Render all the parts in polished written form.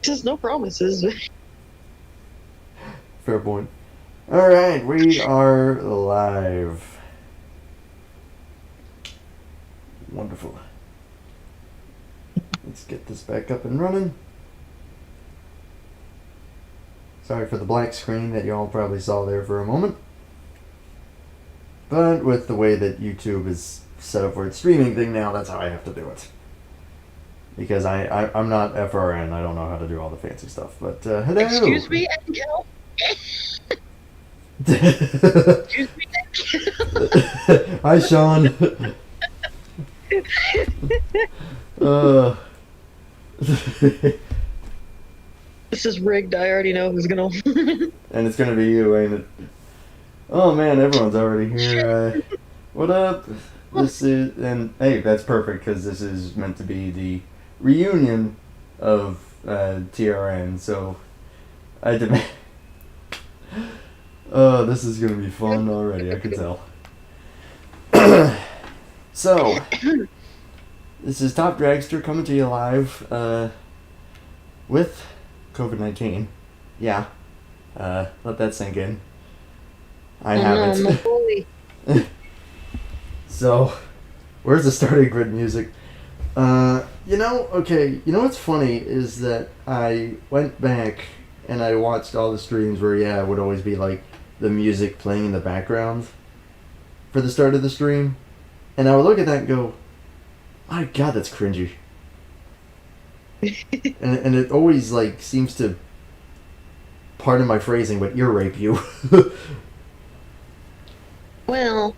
Just no promises. Fair point. Alright, we are live. Wonderful. Let's get this back up and running. Sorry for the black screen that y'all probably saw there for a moment. But with the way that YouTube is set up for its streaming thing now, that's how I have to do it. Because I'm not FRN, I don't know how to do all the fancy stuff. But hello! Excuse me, Angel? Excuse me, Angel? Hi, Sean. This is rigged. I already know who's gonna. And it's gonna be you, ain't it? Oh man, everyone's already here. What up? This is, and hey, that's perfect because this is meant to be the reunion of TRN. So I demand. Oh, this is gonna be fun already. I can tell. So this is Top Dragster coming to you live with COVID-19. Yeah, let that sink in. I haven't. No, holy. So, where's the starting grid music? Okay, you know what's funny is that I went back and I watched all the streams where, yeah, it would always be like the music playing in the background for the start of the stream. And I would look at that and go, my god, that's cringy. and it always, like, seems to, pardon my phrasing, but ear rape you. Well,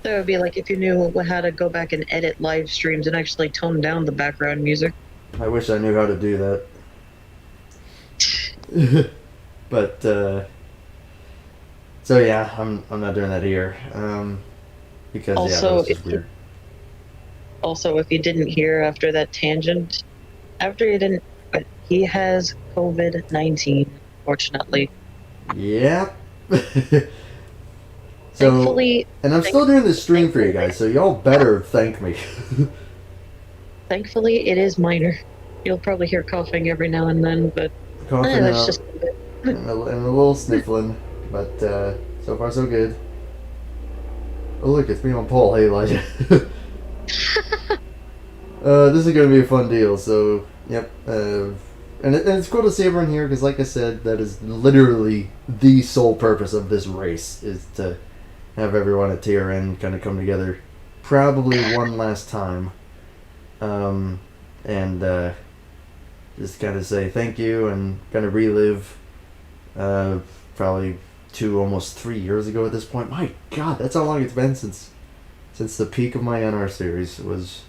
that would be like if you knew how to go back and edit live streams and actually tone down the background music. I wish I knew how to do that. But, so yeah, I'm not doing that here. Because, Also, that's just weird. Also, if you didn't hear after that tangent, after you didn't, but he has COVID-19, fortunately. Yeah. Thankfully, and I'm still doing this stream for you guys, so y'all better thank me. thankfully, it is minor. You'll probably hear coughing every now and then, but Coughing that's out just and a little sniffling, but so far so good. Oh look, it's me on Paul. Hey Elijah. This is gonna be a fun deal. So yep, and it's cool to see everyone here because, like I said, that is literally the sole purpose of this race is to have everyone at TRN kind of come together, probably one last time, and just kind of say thank you and kind of relive, probably almost 3 years ago at this point. My God, that's how long it's been since the peak of my NR series was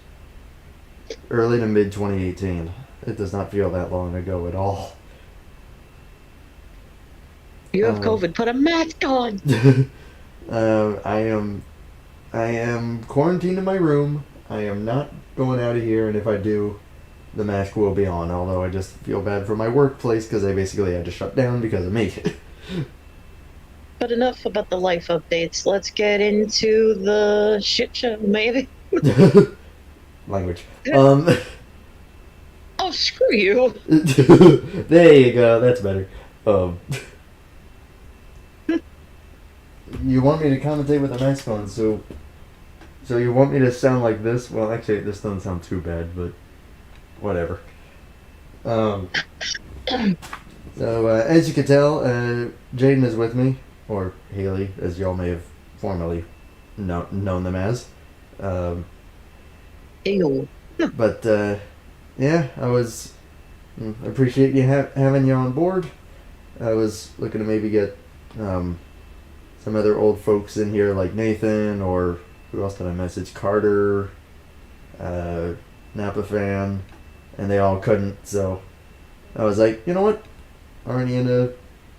early to mid 2018. It does not feel that long ago at all. You have COVID. Put a mask on. I am quarantined in my room. I am not going out of here, and if I do, the mask will be on. Although I just feel bad for my workplace because they basically had to shut down because of me. But enough about the life updates. Let's get into the shit show, maybe. Language. Oh, screw you. There you go. That's better. You want me to commentate with a mask on, so you want me to sound like this? Well, actually, this doesn't sound too bad, but whatever. So, as you can tell, Jaden is with me, or Haley, as y'all may have formerly known them as. Ew. But, yeah, I appreciate you having you on board. I was looking to maybe get some other old folks in here like Nathan, or who else did I message? Carter, Napa fan, and they all couldn't, so I was like, you know what? I'm already in a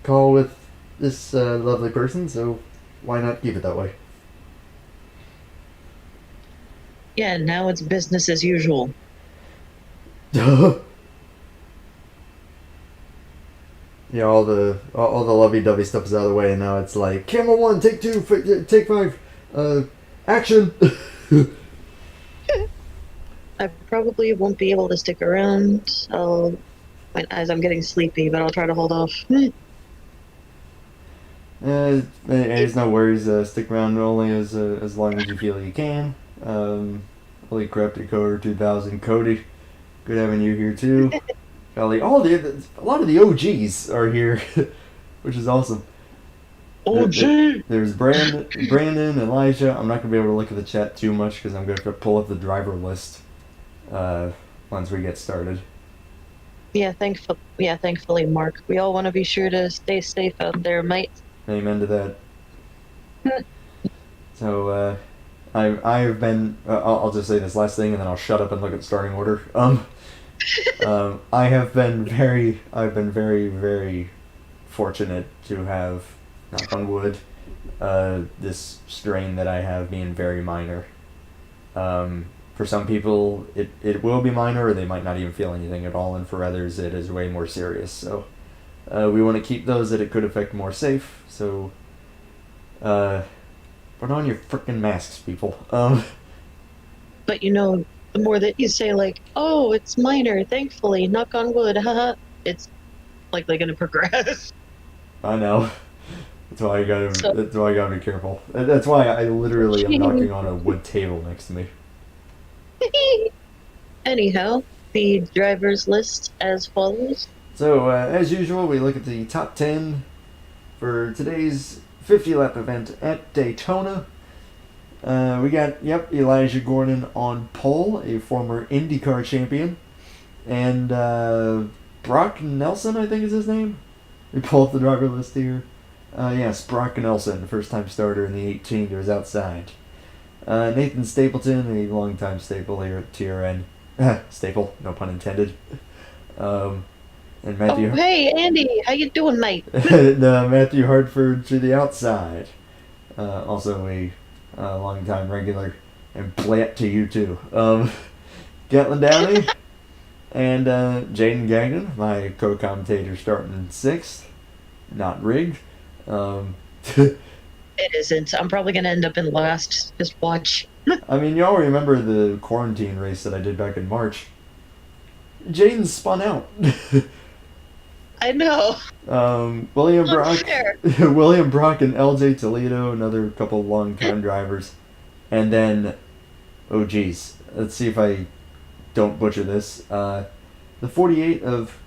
call with this lovely person, so why not keep it that way? Yeah, now it's business as usual. Yeah, all the lovey-dovey stuff is out of the way, and now it's like, camera one, take two, take five, action. I probably won't be able to stick around. As I'm getting sleepy, but I'll try to hold off. There's no worries. Stick around only as long as you feel you can. Holy crap, Dakota 2000, Cody. Good having you here too. Golly, a lot of the OGs are here, which is awesome. OG! There's Brandon, Elijah. I'm not gonna be able to look at the chat too much because I'm gonna pull up the driver list once we get started. Thankfully, Mark. We all want to be sure to stay safe out there, mate. Amen to that. So I've been. I'll just say this last thing and then I'll shut up and look at the starting order. I've been very, very fortunate to have, knock on wood, this strain that I have being very minor. For some people, it will be minor, or they might not even feel anything at all, and for others, it is way more serious. So, we want to keep those that it could affect more safe. So, put on your freaking masks, people. But the more that you say, like, oh, it's minor, thankfully, knock on wood, haha, it's likely going to progress. I know. That's why I gotta be careful. That's why I literally am knocking on a wood table next to me. Anyhow, the driver's list as follows. So, as usual, we look at the top 10 for today's 50-lap event at Daytona. We got, Elijah Gordon on pole, a former IndyCar champion. And Brock Nelson, I think is his name. We pull up the driver list here. Yes, Brock Nelson, first-time starter in the 18, was outside. Nathan Stapleton, a longtime staple here at TRN. Staple, no pun intended. And Matthew. Oh, hey, Andy, how you doing, mate? Matthew Hartford to the outside. Also a longtime regular, and Blatt to you too. Gatlin Downey and Jaden Gagnon, my co-commentator, starting 6th. Not rigged. It isn't. I'm probably going to end up in last. Just watch. I mean, y'all remember the quarantine race that I did back in March. Jaden spun out. I know. William Brock, Unfair. William Brock and LJ Toledo, another couple long-time drivers. And then, oh geez, let's see if I don't butcher this. The 48 of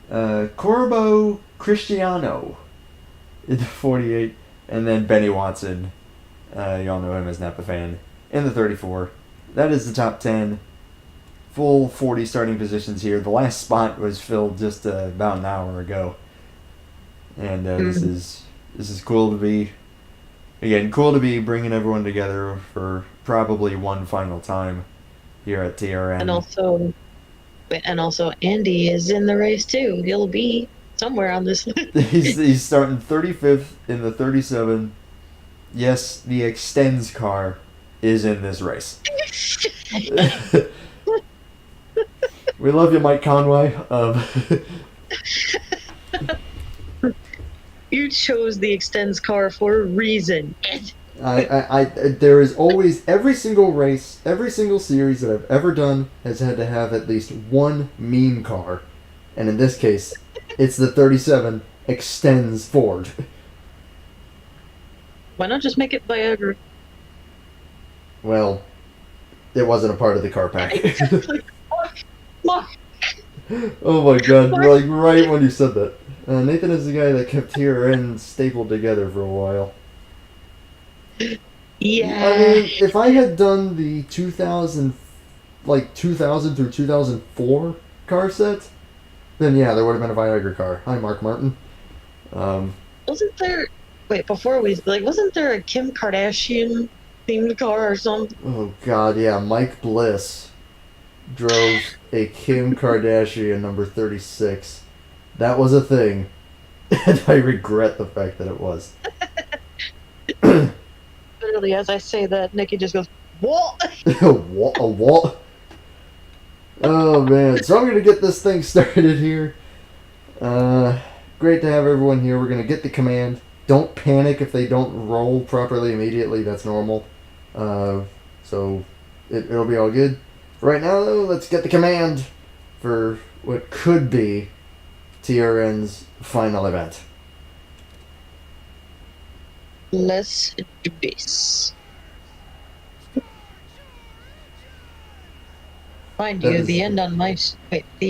Corbo Cristiano in the 48. And then Benny Watson, y'all know him as Napa fan, in the 34. That is the top 10. Full 40 starting positions here. The last spot was filled just about an hour ago. And this is cool to be, again, cool to be bringing everyone together for probably one final time here at TRN. And also Andy is in the race too. He'll be somewhere on this list. He's starting 35th in the 37. Yes, the Extends car is in this race. We love you, Mike Conway. You chose the Extends car for a reason. There is always, every single race, every single series that I've ever done has had to have at least one meme car. And in this case, it's the 37 Extends Ford. Why not just make it Viagra? Well, it wasn't a part of the car pack. Mark. Oh my god, like right when you said that. Nathan is the guy that kept TRN stapled together for a while. Yeah. I mean, if I had done the 2000 through 2004 car set, then yeah, there would have been a Viagra car. Hi, Mark Martin. Wasn't there a Kim Kardashian themed car or something? Oh god, yeah, Mike Bliss drove a Kim Kardashian number 36. That was a thing. And I regret the fact that it was. Literally, as I say that, Nikki just goes, "What?" What? A what? Oh man! So I'm gonna get this thing started here. Great to have everyone here. We're gonna get the command. Don't panic if they don't roll properly immediately. That's normal. So it'll be all good. Right now, though, let's get the command for what could be TRN's final event. Let's do this. Mind That you, is, the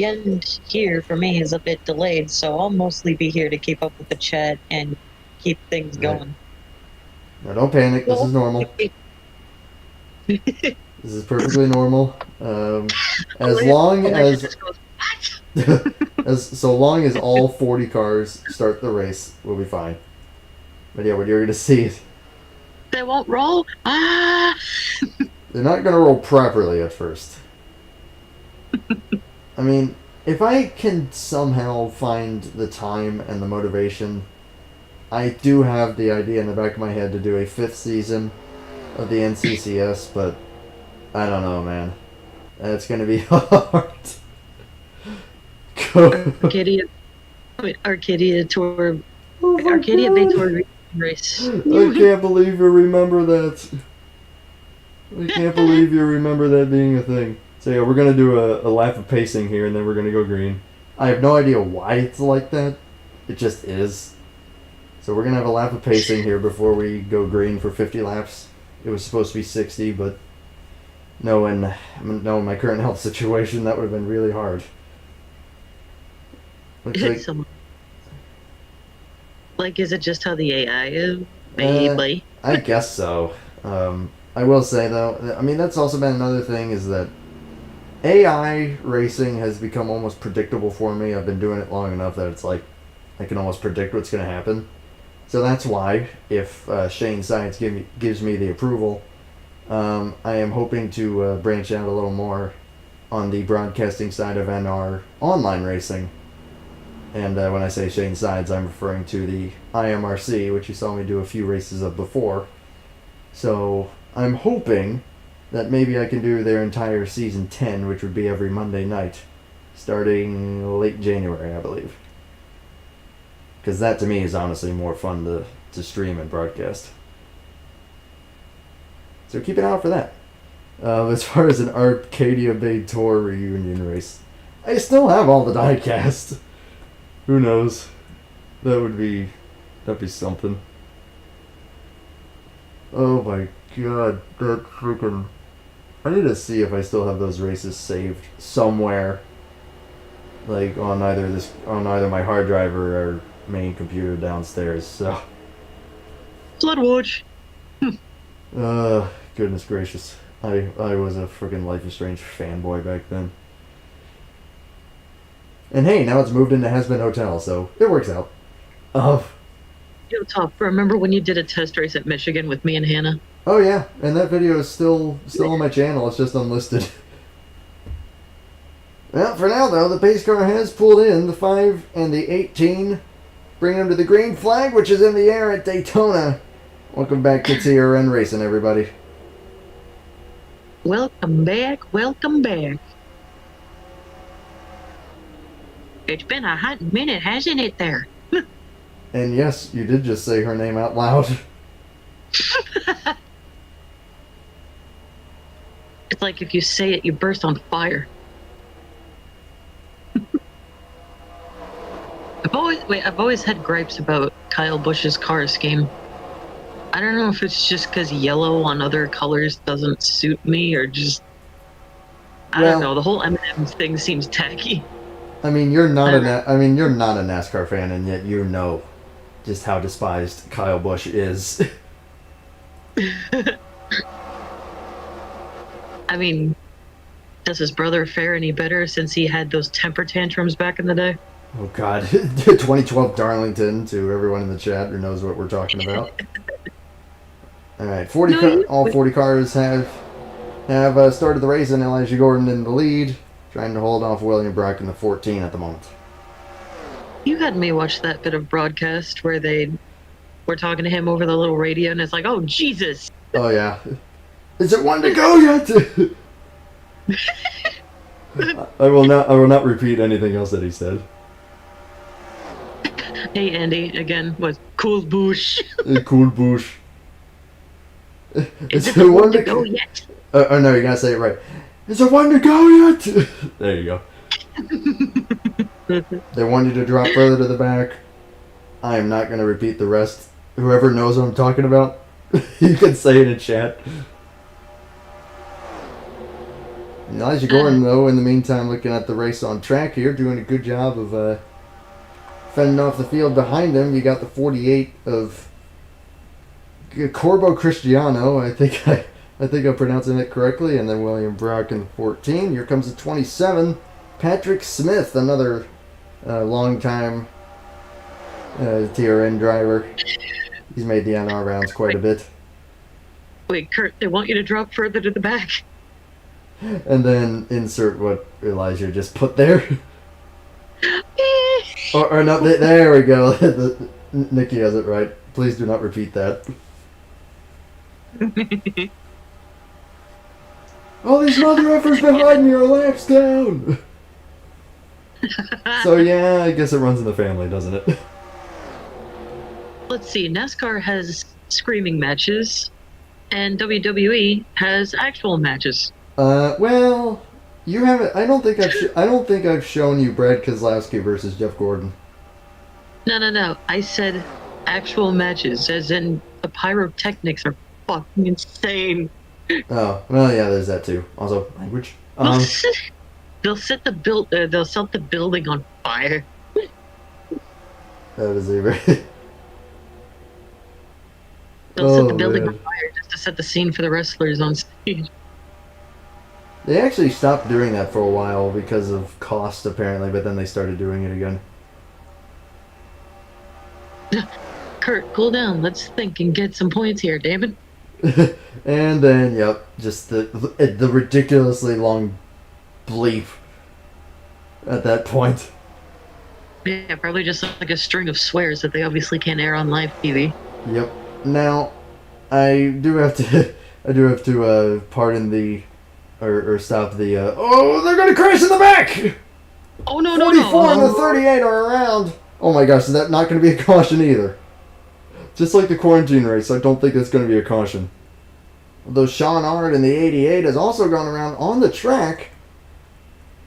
end here for me is a bit delayed, so I'll mostly be here to keep up with the chat and keep things right. going. Now, don't panic. This is normal. This is perfectly normal. As long as just goes, as so long as all 40 cars start the race, we'll be fine. But yeah, what you're gonna see is they won't roll. Ah! they're not gonna roll properly at first. I mean, if I can somehow find the time and the motivation, I do have the idea in the back of my head to do a 5th season of the NCCS, but I don't know, man. It's gonna be hard. Arcadia Tour, Oh my Arcadia God. Bay Tour race. I can't believe you remember that. I can't believe you remember that being a thing. So yeah, we're gonna do a lap of pacing here, and then we're gonna go green. I have no idea why it's like that. It just is. So we're gonna have a lap of pacing here before we go green for 50 laps. It was supposed to be 60, but knowing my current health situation, that would have been really hard. Looks like, is it just how the AI is? Maybe. I guess so. I will say though, I mean that's also been another thing is that AI racing has become almost predictable for me. I've been doing it long enough that it's like I can almost predict what's going to happen. So that's why, if Shane Science gives me the approval, I am hoping to branch out a little more on the broadcasting side of NR online racing. And when I say Shane Sides, I'm referring to the IMRC, which you saw me do a few races of before. So I'm hoping that maybe I can do their entire season 10, which would be every Monday night, starting late January, I believe. Because that to me is honestly more fun to stream and broadcast. So keep an eye out for that. As far as an Arcadia Bay Tour reunion race, I still have all the diecast. Who knows? That'd be something. Oh my God, that freaking! I need to see if I still have those races saved somewhere, like on either my hard drive or main computer downstairs. So. Floodwatch. Goodness gracious! I was a freaking Life is Strange fanboy back then. And hey, now it's moved into Has-Been Hotel, so it works out. Yo, Top, remember when you did a test race at Michigan with me and Hannah? Oh yeah, and that video is still on my channel. It's just unlisted. Well, for now though, the pace car has pulled in the 5 and the 18, bringing them to the green flag, which is in the air at Daytona. Welcome back to TRN Racing, everybody. Welcome back, welcome back. It's been a hot minute, hasn't it there? And yes, you did just say her name out loud. It's like if you say it, you burst on fire. I've always had gripes about Kyle Busch's car scheme. I don't know if it's just because yellow on other colors doesn't suit me, or just I don't know. The whole M&M thing seems tacky. I mean, you're not a NASCAR fan, and yet you know just how despised Kyle Busch is. I mean, does his brother fare any better since he had those temper tantrums back in the day? Oh God, 2012 Darlington to everyone in the chat who knows what we're talking about. All right, all 40 cars have started the race, and Elijah Gordon in the lead, trying to hold off William Brock in the 14 at the moment. You had me watch that bit of broadcast where they were talking to him over the little radio, and it's like, oh Jesus! Oh yeah, is it one to go yet? I will not repeat anything else that he said. Hey Andy, again, was cool Bush. Cool Bush. Is it one to go yet? Oh no, you gotta say it right. Is there one to go yet? There you go. They want you to drop further to the back. I am not going to repeat the rest. Whoever knows what I'm talking about, you can say it in chat. Elijah Gordon, though, in the meantime, looking at the race on track here, doing a good job of fending off the field behind him. You got the 48 of Corbo Cristiano. I think I'm pronouncing it correctly. And then William Brock in the 14. Here comes the 27, Patrick Smith, another long-time TRN driver. He's made the NR rounds quite a bit. Wait, Kurt, they want you to drop further to the back. And then insert what Elijah just put there. or no, there we go. Nikki has it right. Please do not repeat that. All these mother effers behind me are laps down. So yeah, I guess it runs in the family, doesn't it? Let's see. NASCAR has screaming matches, and WWE has actual matches. Well, you haven't. I don't think I've shown you Brad Keselowski versus Jeff Gordon. No. I said actual matches, as in the pyrotechnics are fucking insane. Oh, well, yeah, there's that too. Also, language. They'll set the building on fire. That is a very. They'll set the building on fire just to set the scene for the wrestlers on stage. They actually stopped doing that for a while because of cost, apparently, but then they started doing it again. Kurt, cool down. Let's think and get some points here, David. And then, yep, just the ridiculously long bleep at that point. Yeah, probably just like a string of swears that they obviously can't air on live TV. Yep. Now, I do have to pardon the, or stop the, oh, they're gonna crash in the back! Oh, no. 44 and the 38 are around. Oh my gosh, is that not gonna be a caution either? Just like the quarantine race, I don't think that's gonna be a caution. Although Sean Ard in the 88 has also gone around on the track,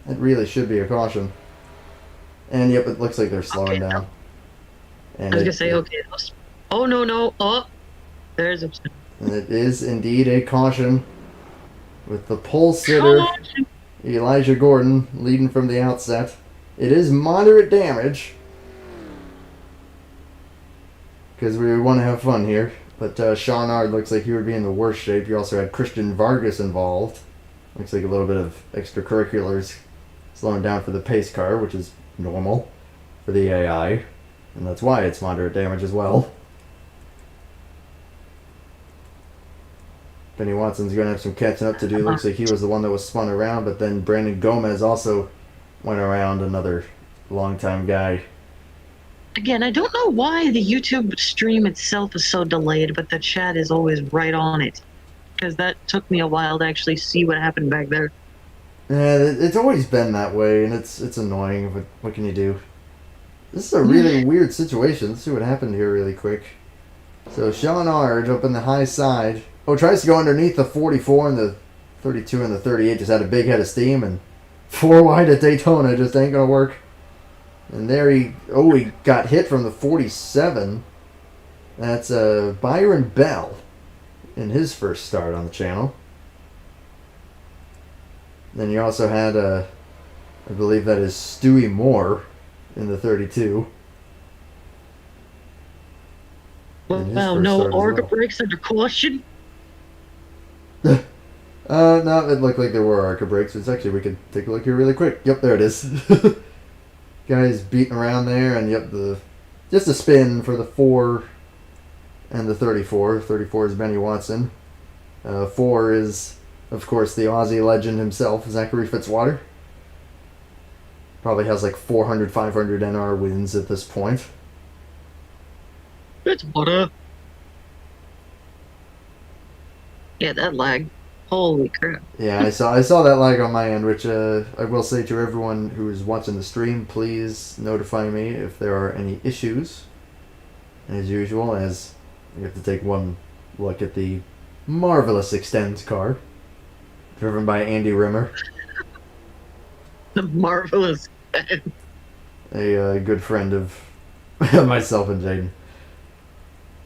that really should be a caution. And yep, it looks like they're slowing down. And I was gonna say, okay. Oh, no. Oh, there's a... And it is indeed a caution with the pole sitter, Elijah Gordon, leading from the outset. It is moderate damage, because we want to have fun here. But Sean Ard looks like he would be in the worst shape. You also had Christian Vargas involved. Looks like a little bit of extracurriculars slowing down for the pace car, which is normal for the AI. And that's why it's moderate damage as well. Benny Watson's going to have some catching up to do. Looks like he was the one that was spun around, but then Brandon Gomez also went around, another longtime guy. Again, I don't know why the YouTube stream itself is so delayed, but the chat is always right on it. Because that took me a while to actually see what happened back there. Yeah, it's always been that way, and it's annoying, but what can you do? This is a really weird situation. Let's see what happened here really quick. So Sean Ard up in the high side. Oh, tries to go underneath the 44 and the 32 and the 38. Just had a big head of steam, and 4 wide at Daytona just ain't gonna work. And there he got hit from the 47. That's Byron Bell in his first start on the channel. Then you also had I believe that is Stewie Moore in the 32. Wow, no ARCA brakes under caution? No, it looked like there were ARCA brakes. It's actually, we could take a look here really quick. Yep, there it is. Guys beating around there, and yep, just a spin for the 4 and the 34. 34 is Benny Watson. 4 is, of course, the Aussie legend himself, Zachary Fitzwater. Probably has like 400, 500 NR wins at this point. Fitzwater. Yeah, that lag. Holy crap. Yeah, I saw that lag on my end, which I will say to everyone who is watching the stream, please notify me if there are any issues. As usual, as we have to take one look at the marvelous Extend car. driven by Andy Rimmer, The marvelous Ben. a good friend of myself and Jaden.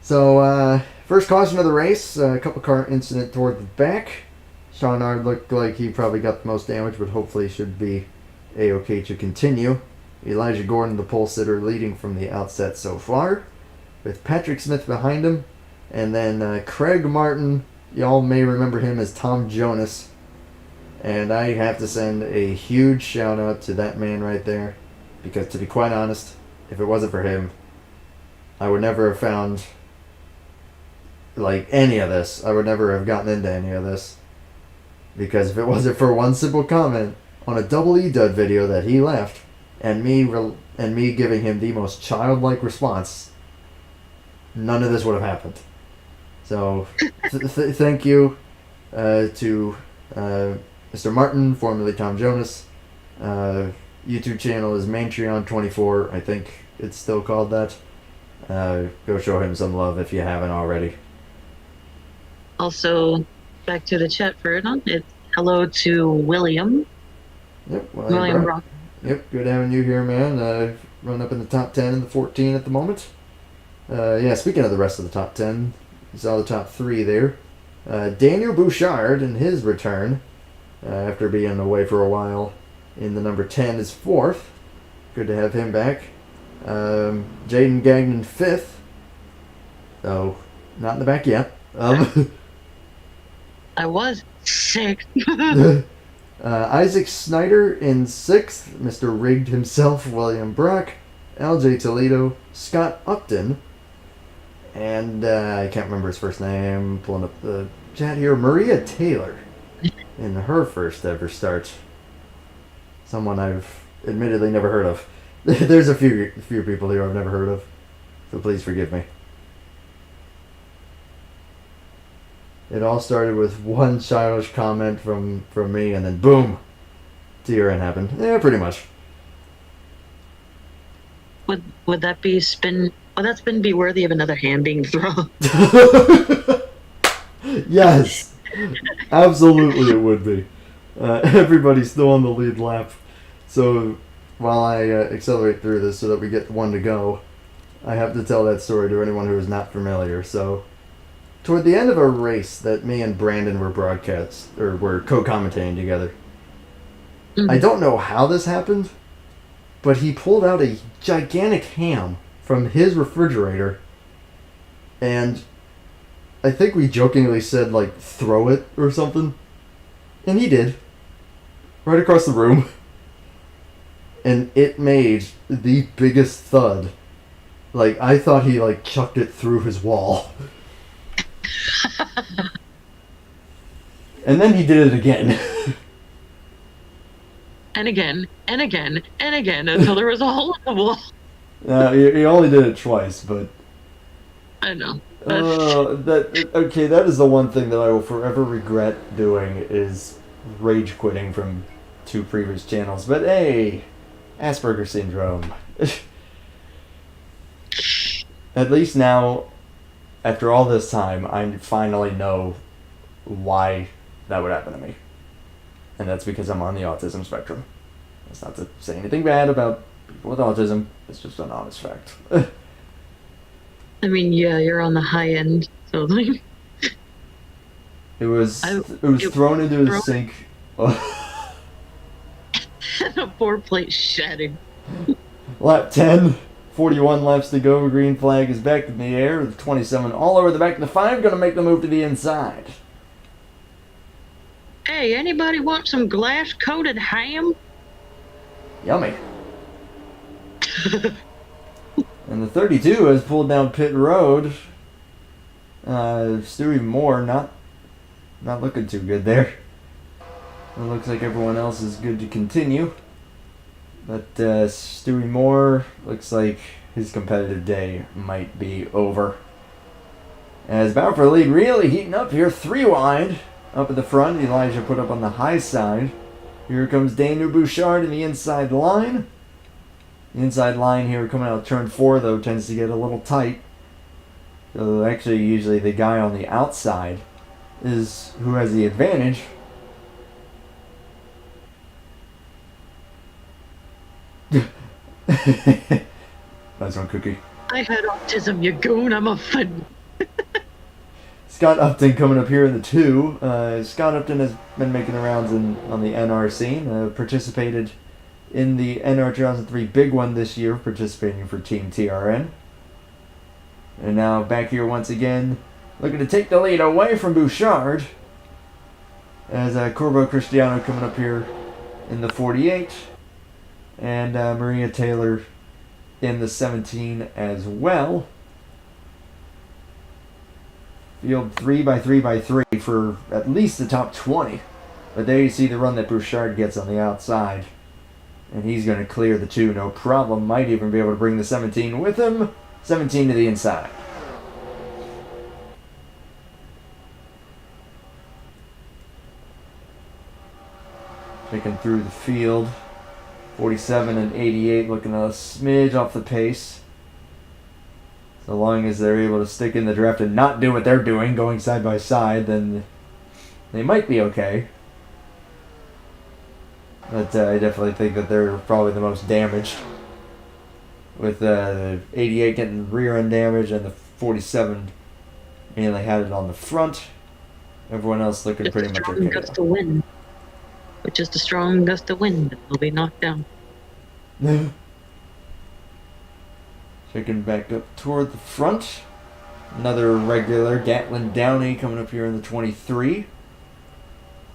So, first caution of the race, a couple car incident toward the back. Sean Ard looked like he probably got the most damage, but hopefully should be A-OK to continue. Elijah Gordon, the pole sitter, leading from the outset so far, with Patrick Smith behind him. And then Craig Martin, y'all may remember him as Tom Jonas. And I have to send a huge shout out to that man right there, because to be quite honest, if it wasn't for him, I would never have found any of this. I would never have gotten into any of this. Because if it wasn't for one simple comment on a double E-Dud video that he left, and me giving him the most childlike response, none of this would have happened. So, thank you to Mr. Martin, formerly Tom Jonas. YouTube channel is Mantreon24. I think it's still called that. Go show him some love if you haven't already. Also, back to the chat for it. It's hello to William. Yep, William Rock. Yep, good having you here, man. Run up in the top 10 and the 14 at the moment. Speaking of the rest of the top 10, you saw the top 3 there. Daniel Bouchard in his return, after being away for a while, in the number 10 is 4th. Good to have him back. Jaden Gagnon 5th. Oh, not in the back yet. I was 6th. Isaac Snyder in 6th. Mr. Rigged himself, William Brock. LJ Toledo, Scott Upton, and I can't remember his first name. Pulling up the chat here. Maria Taylor in her first ever start. Someone I've admittedly never heard of. There's a few people here I've never heard of, so please forgive me. It all started with one childish comment from me, and then boom, TRN happened. Yeah, pretty much. Would that be spin? Would that spin be worthy of another hand being thrown? Yes, absolutely it would be. Everybody's still on the lead lap, so while I accelerate through this so that we get one to go, I have to tell that story to anyone who is not familiar. So, toward the end of a race that me and Brandon were co-commentating together, mm-hmm. I don't know how this happened, but he pulled out a gigantic ham from his refrigerator, and I think we jokingly said, throw it or something. And he did. Right across the room. And it made the biggest thud. I thought he, chucked it through his wall. And then he did it again. And again, and again, and again, until there was a hole in the wall. He only did it twice, but... I know. That is the one thing that I will forever regret doing, is rage quitting from 2 previous channels. But hey, Asperger's syndrome. At least now, after all this time, I finally know why that would happen to me. And that's because I'm on the autism spectrum. That's not to say anything bad about people with autism. It's just an honest fact. I mean, yeah, you're on the high end, so It was thrown into the sink. And a 4-plate shattered. Lap 10, 41 laps to go. Green flag is back in the air with 27 all over the back of the 5. Gonna make the move to the inside. Hey, anybody want some glass-coated ham? Yummy. And the 32 has pulled down pit road. Stewie Moore not looking too good there. It looks like everyone else is good to continue. But Stewie Moore looks like his competitive day might be over. As battle for the lead really heating up here. 3 wide up at the front. Elijah put up on the high side. Here comes Daniel Bouchard in the inside line. The inside line here coming out of turn 4, though, tends to get a little tight. So actually, usually the guy on the outside is who has the advantage. Nice one, Cookie. I had autism, you goon. I'm offended. Scott Upton coming up here in the 2. Scott Upton has been making the rounds on the NR scene. Participated in the NR 2003 Big One this year, participating for Team TRN. And now back here once again, looking to take the lead away from Bouchard. As Corbo Cristiano coming up here in the 48. And Maria Taylor in the 17 as well. Field 3x3x3 for at least the top 20. But there you see the run that Bouchard gets on the outside. And he's going to clear the 2, no problem. Might even be able to bring the 17 with him. 17 to the inside. Picking through the field. 47 and 88 looking a smidge off the pace. So long as they're able to stick in the draft and not do what they're doing, going side by side, then they might be okay. But I definitely think that they're probably the most damaged. With the 88 getting rear end damage and the 47 mainly had it on the front. Everyone else looking pretty much okay. Gust of wind. With just a strong gust of wind, they'll be knocked down. Checking back up toward the front. Another regular, Gatlin Downey, coming up here in the 23.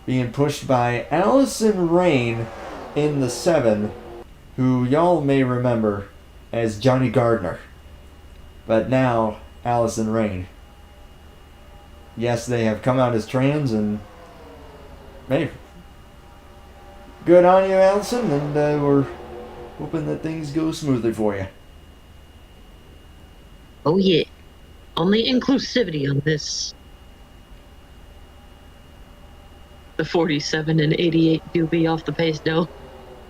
Being pushed by Allison Rain in the 7, who y'all may remember as Johnny Gardner. But now, Allison Rain. Yes, they have come out as trans, and hey, good on you, Allison, and we're hoping that things go smoothly for you. Oh yeah. Only inclusivity on this. The 47 and 88 do be off the pace, though.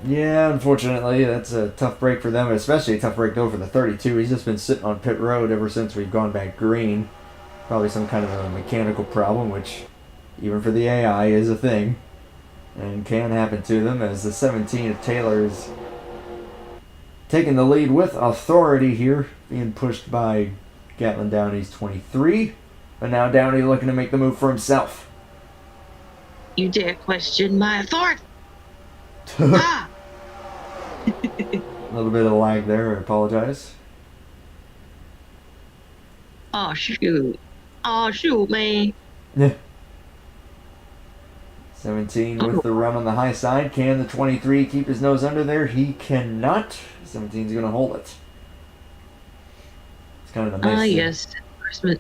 Yeah, unfortunately, that's a tough break for them, especially a tough break, though, for the 32. He's just been sitting on pit road ever since we've gone back green. Probably some kind of a mechanical problem, which, even for the AI, is a thing. And can happen to them, as the 17 of Taylor is taking the lead with authority here, being pushed by Gatlin Downey's 23. But now Downey looking to make the move for himself. You dare question my authority? Ah! A little bit of lag there, I apologize. Oh shoot. Oh shoot, man. Yeah. 17 with the run on the high side. Can the 23 keep his nose under there? He cannot. 17's going to hold it. It's kind of the nice thing. Yes, Christmas.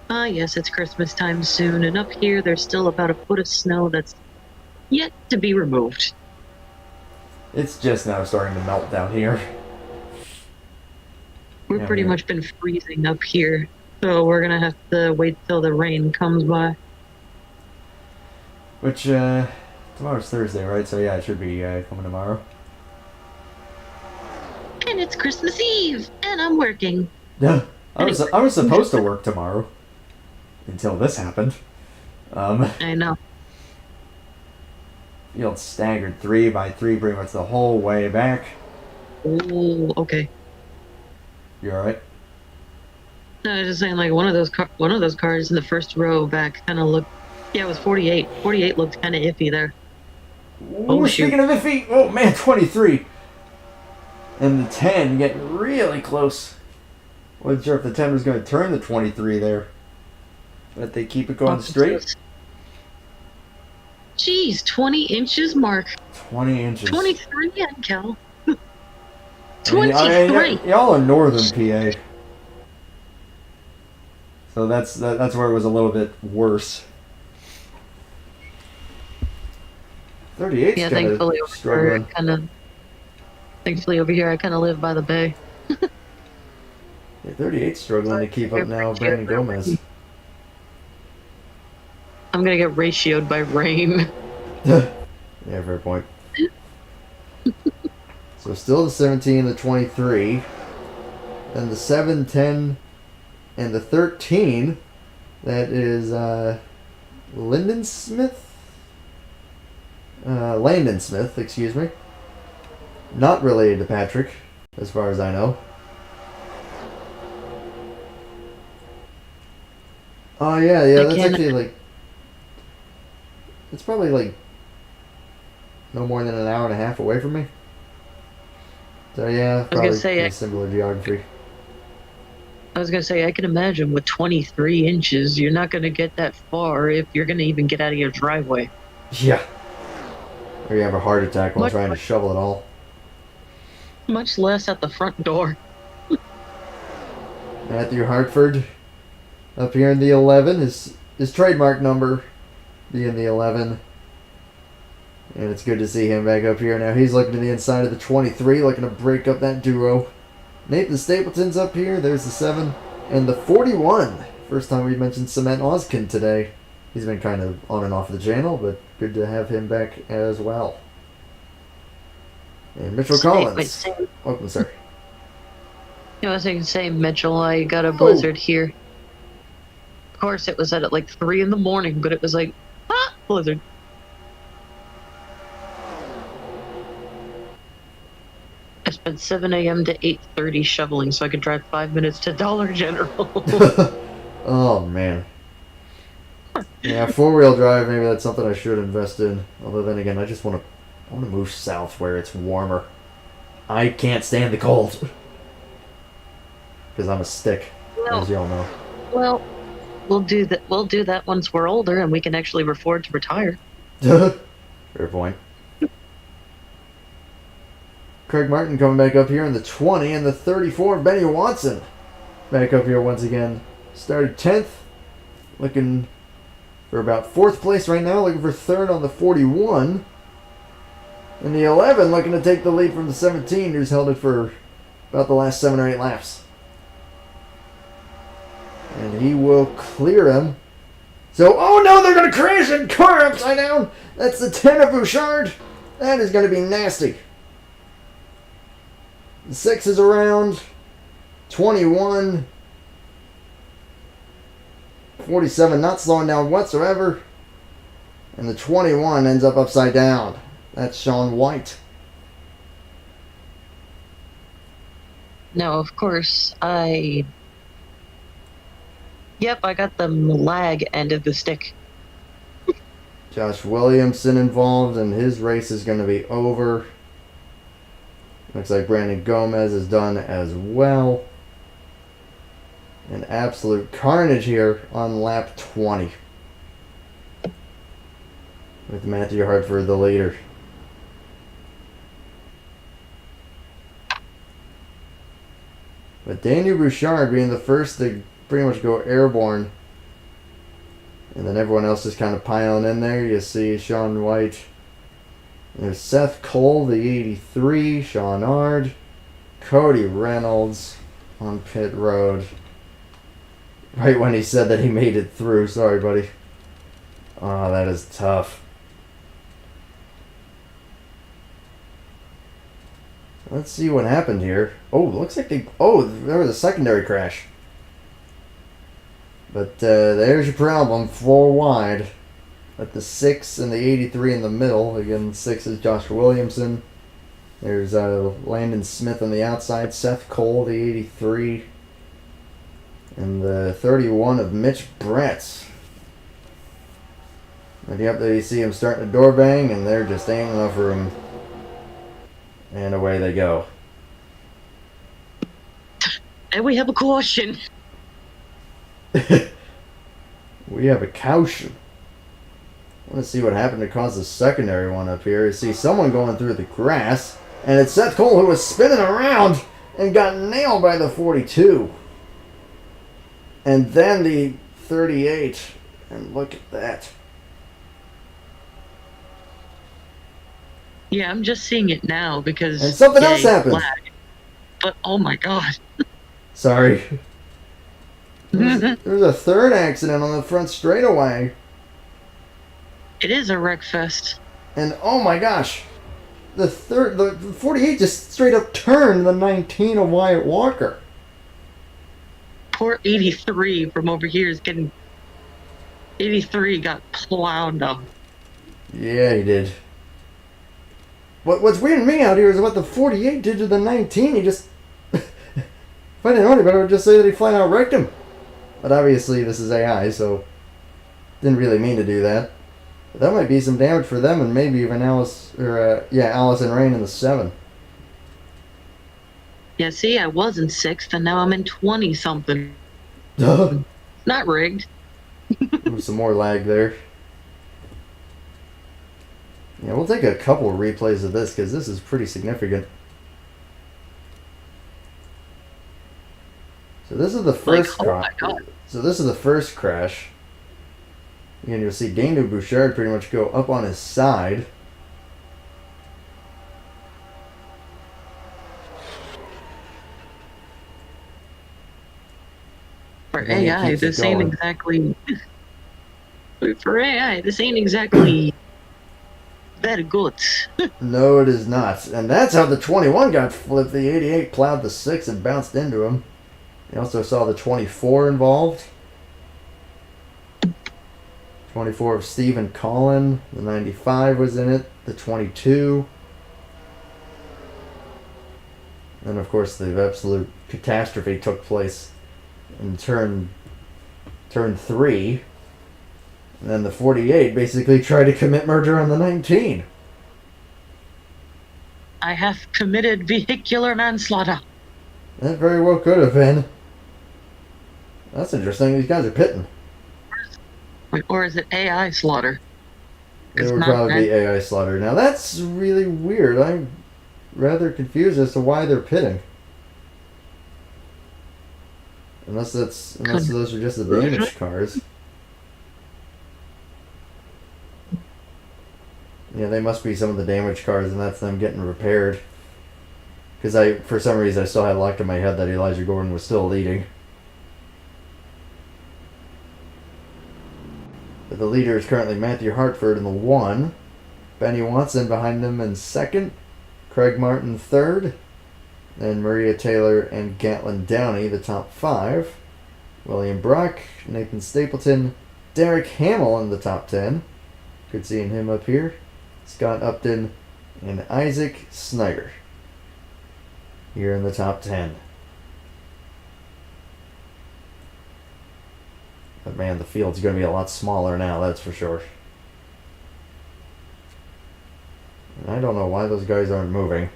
Yes, it's Christmas time soon, and up here there's still about a foot of snow that's yet to be removed. It's just now starting to melt down here. We've pretty much been freezing up here, so we're gonna have to wait till the rain comes by. Which, tomorrow's Thursday, right? So yeah, it should be coming tomorrow. And it's Christmas Eve, and I'm working. Yeah, I was supposed to work tomorrow. Until this happened. I know. Field staggered 3x3 pretty much the whole way back. Oh, okay. You alright? No, I was just saying, like, one of those cars in the first row back kind of looked. Yeah, it was 48. 48 looked kind of iffy there. Oh, speaking of iffy, oh man, 23. And the 10 getting really close. Wasn't sure if the 10 was going to turn the 23 there. But they keep it going straight. Jeez, 20 inches, Mark. 20 inches. 23 and Cal. 23. I mean, y'all are northern PA. So that's where it was a little bit worse. 38's yeah, thankfully struggling. Thankfully over here I kind of live by the bay. Yeah, 38's struggling to keep up now, Brandon Gomez. I'm gonna get ratioed by rain. Yeah, fair point. So still the 17, the 23, and the 7, 10, and the 13. That is Landon Smith, excuse me. Not related to Patrick. as far as I know. Oh yeah, I that's can't. actually like, it's probably like no more than an hour and a half away from me. So yeah, I was gonna probably say. pretty similar geography. I was gonna say. I can imagine with 23 inches, you're not gonna get that far if you're gonna even get out of your driveway. Yeah. Or you have a heart attack while Much, trying to shovel it all. much less at the front door. Matthew Hartford up here in the 11. His trademark number being the 11. And it's good to see him back up here. Now he's looking to the inside of the 23, looking to break up that duo. Nathan Stapleton's up here. There's the 7. And the 41. First time we mentioned Cement Oskin today. He's been kind of on and off the channel, but good to have him back as well. And Mitchell Collins. Welcome, sir. I was going to say, Mitchell, I got a Whoa. blizzard here. Of course, it was at like 3 in the morning, but it was like, blizzard. I spent 7 a.m. to 8:30 shoveling so I could drive 5 minutes to Dollar General. Oh, man. Yeah, 4-wheel drive, maybe that's something I should invest in. Although then again, I want to move south where it's warmer. I can't stand the cold. Because I'm a stick, as y'all know. Well, we'll do that. We'll do that once we're older and we can actually afford to retire. Fair point. Craig Martin coming back up here in the 20 and the 34. Benny Watson back up here once again. Started 10th, looking for about 4th place right now, looking for 3rd on the 41. And the 11 looking to take the lead from the 17, who's held it for about the last 7 or 8 laps. And he will clear him. So, oh no, they're going to crash and car upside down. That's the 10 of Bouchard. That is going to be nasty. The 6 is around. 21. 47 not slowing down whatsoever. And the 21 ends up upside down. That's Sean White. No, of course, Yep, I got the lag end of the stick. Josh Williamson involved, and his race is going to be over. Looks like Brandon Gomez is done as well. An absolute carnage here on lap 20. With Matthew Hartford the leader. But Daniel Bouchard being the first to pretty much go airborne. And then everyone else just kind of piling in there. You see Sean White. There's Seth Cole, the 83. Sean Ard. Cody Reynolds on pit road. Right when he said that he made it through. Sorry, buddy. Oh, that is tough. Let's see what happened here. Oh, looks like they... Oh, there was a secondary crash. But there's your problem. 4 wide. At the 6 and the 83 in the middle. Again, 6 is Joshua Williamson. There's Landon Smith on the outside. Seth Cole, the 83. And the 31 of Mitch Brett. And yep, there you see him starting a door bang, and there just ain't enough room. And away they go. And we have a caution. We have a caution. I want to see what happened to cause the secondary one up here. You see someone going through the grass, and it's Seth Cole who was spinning around and got nailed by the 42. And then the 38. And look at that. Yeah, I'm just seeing it now because... And something else happened. Lag. But, oh my god. Sorry. There's a third accident on the front straightaway. It is a wreck fest. And oh my gosh. The 48 just straight up turned the 19 of Wyatt Walker. Poor 83 from over here is getting... 83 got plowed up. Yeah, he did. What's weirding me out here is what the 48 did to the 19. He just... if I didn't know any better, I would just say that he flat out wrecked him. But obviously this is AI, so... didn't really mean to do that. But that might be some damage for them, and maybe even Alice and Rain in the 7. Yeah, see, I was in 6th, and now I'm in 20-something. Not rigged. Some more lag there. Yeah, we'll take a couple replays of this, because this is pretty significant. So this is the first So this is the first crash. Again, you'll see Daniel Bouchard pretty much go up on his side. For AI, this ain't exactly... For AI, this ain't exactly... very good. No, it is not. And that's how the 21 got flipped. The 88 plowed the 6 and bounced into him. You also saw the 24 involved. 24 of Stephen Collin. The 95 was in it. The 22. And of course the absolute catastrophe took place in turn 3. And then the 48 basically tried to commit murder on the 19. I have committed vehicular manslaughter. That very well could have been. That's interesting. These guys are pitting. Or is it AI slaughter? It would probably be AI slaughter. Now that's really weird. I'm rather confused as to why they're pitting. Unless those are just the damaged cars. Yeah, they must be some of the damaged cars, and that's them getting repaired. Because for some reason, I still had locked in my head that Elijah Gordon was still leading. But the leader is currently Matthew Hartford in the 1. Benny Watson behind him in 2nd. Craig Martin 3rd. Then Maria Taylor and Gatlin Downey, the top 5. William Brock, Nathan Stapleton, Derek Hamill in the top 10. Good seeing him up here. Scott Upton and Isaac Snyder here in the top 10. But man, the field's going to be a lot smaller now, that's for sure. And I don't know why those guys aren't moving.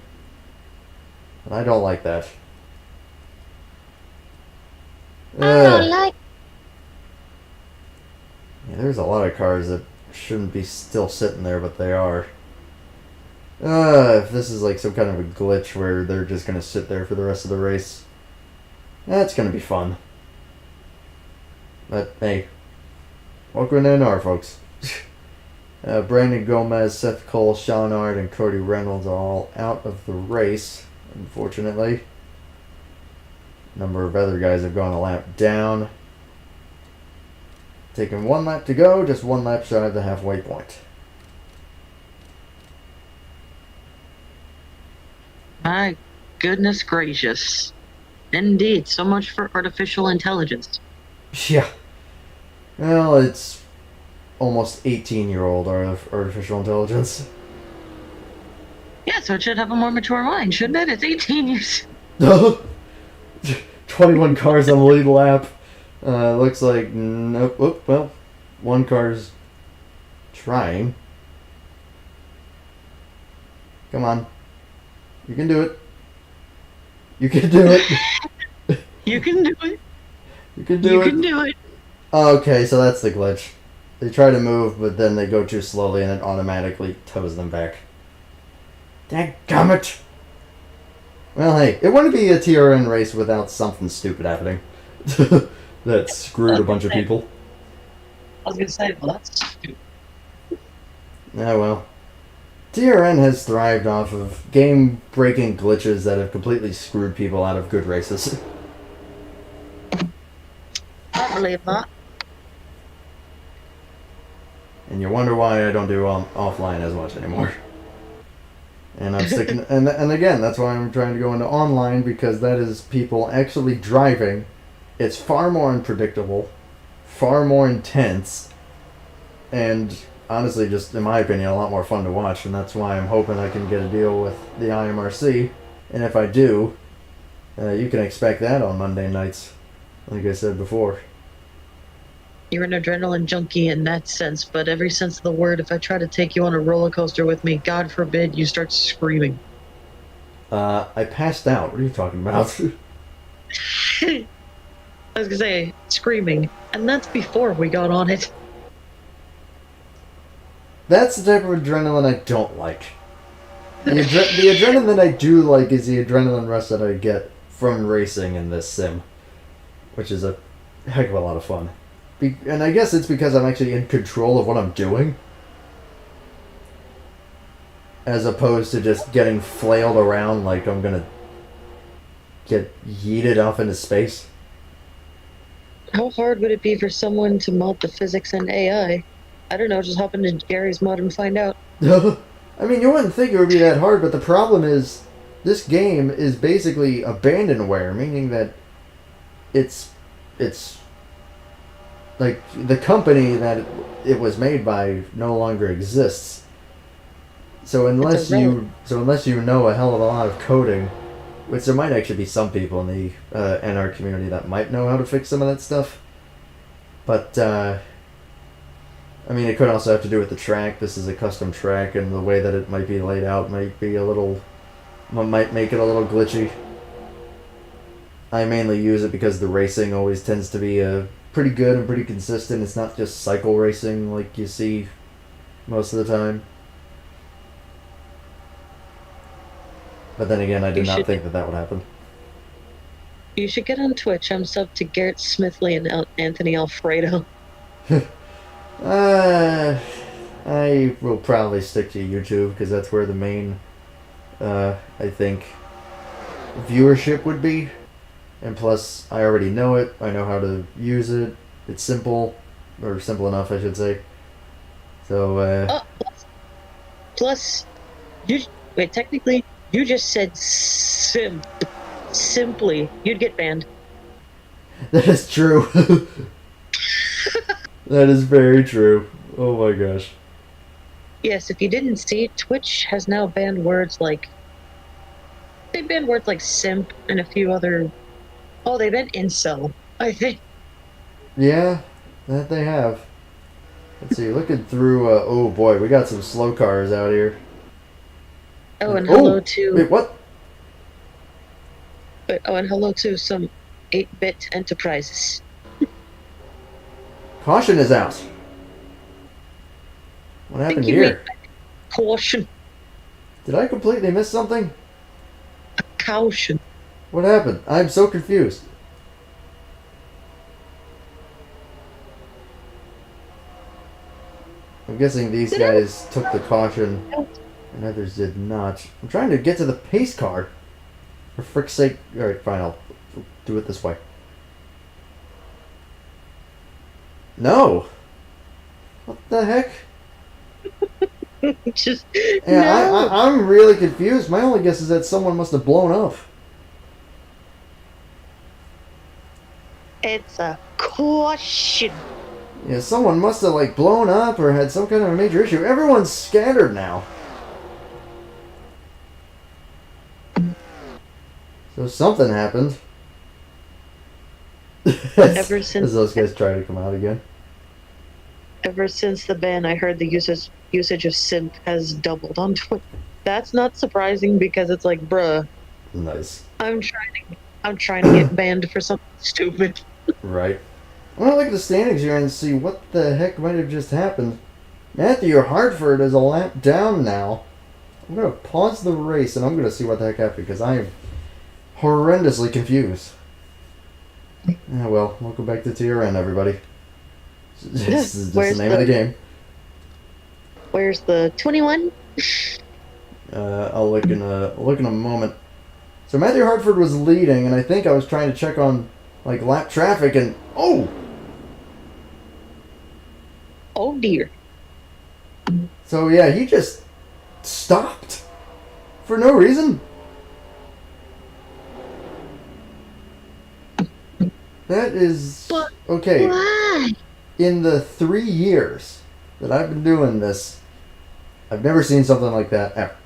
I don't like that. Yeah, there's a lot of cars that shouldn't be still sitting there, but they are. If this is like some kind of a glitch where they're just going to sit there for the rest of the race, that's going to be fun. But hey, welcome to NR, folks. Brandon Gomez, Seth Cole, Sean Ard, and Cody Reynolds are all out of the race, unfortunately. A number of other guys have gone a lap down. Taking 1 lap to go, just 1 lap shy of the halfway point. My goodness gracious. Indeed, so much for artificial intelligence. Yeah. Well, it's almost 18-year-old artificial intelligence. Yeah, so it should have a more mature mind, shouldn't it? It's 18 years. 21 cars on the lead lap. Looks like, nope. Oh, well, 1 car's trying. Come on. You can do it. You can do it. You can do it. You can do it. You can do it. Okay, so that's the glitch. They try to move, but then they go too slowly and it automatically tows them back. Dadgummit! Well, hey, it wouldn't be a TRN race without something stupid happening. That screwed a bunch of people. I was gonna say, well, that's stupid. Yeah, well. TRN has thrived off of game-breaking glitches that have completely screwed people out of good races. I believe that. And you wonder why I don't do offline as much anymore. And I'm sticking, and again, that's why I'm trying to go into online, because that is people actually driving. It's far more unpredictable, far more intense, and honestly, just in my opinion, a lot more fun to watch, and that's why I'm hoping I can get a deal with the IMRC. And if I do, you can expect that on Monday nights, like I said before. You're an adrenaline junkie in that sense, but every sense of the word, if I try to take you on a roller coaster with me, God forbid you start screaming. I passed out. What are you talking about? I was gonna say, screaming. And that's before we got on it. That's the type of adrenaline I don't like. The adrenaline that I do like is the adrenaline rush that I get from racing in this sim, which is a heck of a lot of fun. And I guess it's because I'm actually in control of what I'm doing, as opposed to just getting flailed around like I'm gonna get yeeted off into space. How hard would it be for someone to mod the physics and AI? I don't know, just hop into Gary's mod and find out. I mean, you wouldn't think it would be that hard, but the problem is, this game is basically abandonware, meaning that it's like the company that it was made by no longer exists. Unless you know a hell of a lot of coding, which there might actually be some people in the NR community that might know how to fix some of that stuff, but I mean, it could also have to do with the track. This is a custom track, and the way that it might be laid out might make it a little glitchy. I mainly use it because the racing always tends to be pretty good and pretty consistent. It's not just cycle racing like you see most of the time. But then again, I did not think that would happen. You should get on Twitch. I'm sub to Garrett Smithley and Anthony Alfredo. I will probably stick to YouTube because that's where the main, I think, viewership would be. And plus, I already know it. I know how to use it. It's simple, or simple enough, I should say. So, plus, technically, you just said simply. You'd get banned. That is true. That is very true. Oh my gosh. Yes, if you didn't see, Twitch has now banned words like... They banned words like simp and a few other... Oh, they banned incel, I think. Yeah, that they have. Let's see, looking through... oh boy, we got some slow cars out here. Oh, and hello to... Wait, what? Oh, and hello to some 8-bit enterprises. Caution is out. What happened here? Caution. Did I completely miss something? A caution. What happened? I'm so confused. I'm guessing these guys took the caution and others did not. I'm trying to get to the pace car. For frick's sake. Alright, fine, I'll do it this way. No! What the heck? Just yeah, no. I'm really confused. My only guess is that someone must have blown up. It's a caution. Yeah, someone must have like blown up or had some kind of a major issue. Everyone's scattered now. So something happened. Ever since as those guys try to come out again. Ever since the ban, I heard the usage of simp has doubled on Twitter. That's not surprising because it's like, bruh. Nice. I'm trying to get banned for something stupid. Right. I want to look at the standings here and see what the heck might have just happened. Matthew Hartford is a lap down now. I'm going to pause the race and I'm going to see what the heck happened because I am horrendously confused. Ah, well, welcome back to TRN, everybody. This is just the name of the game. Where's the 21? I'll look in a moment. So Matthew Hartford was leading, and I think I was trying to check on like lap traffic, and oh dear. So yeah, he just stopped for no reason. That is okay. Why? In the 3 years that I've been doing this, I've never seen something like that ever.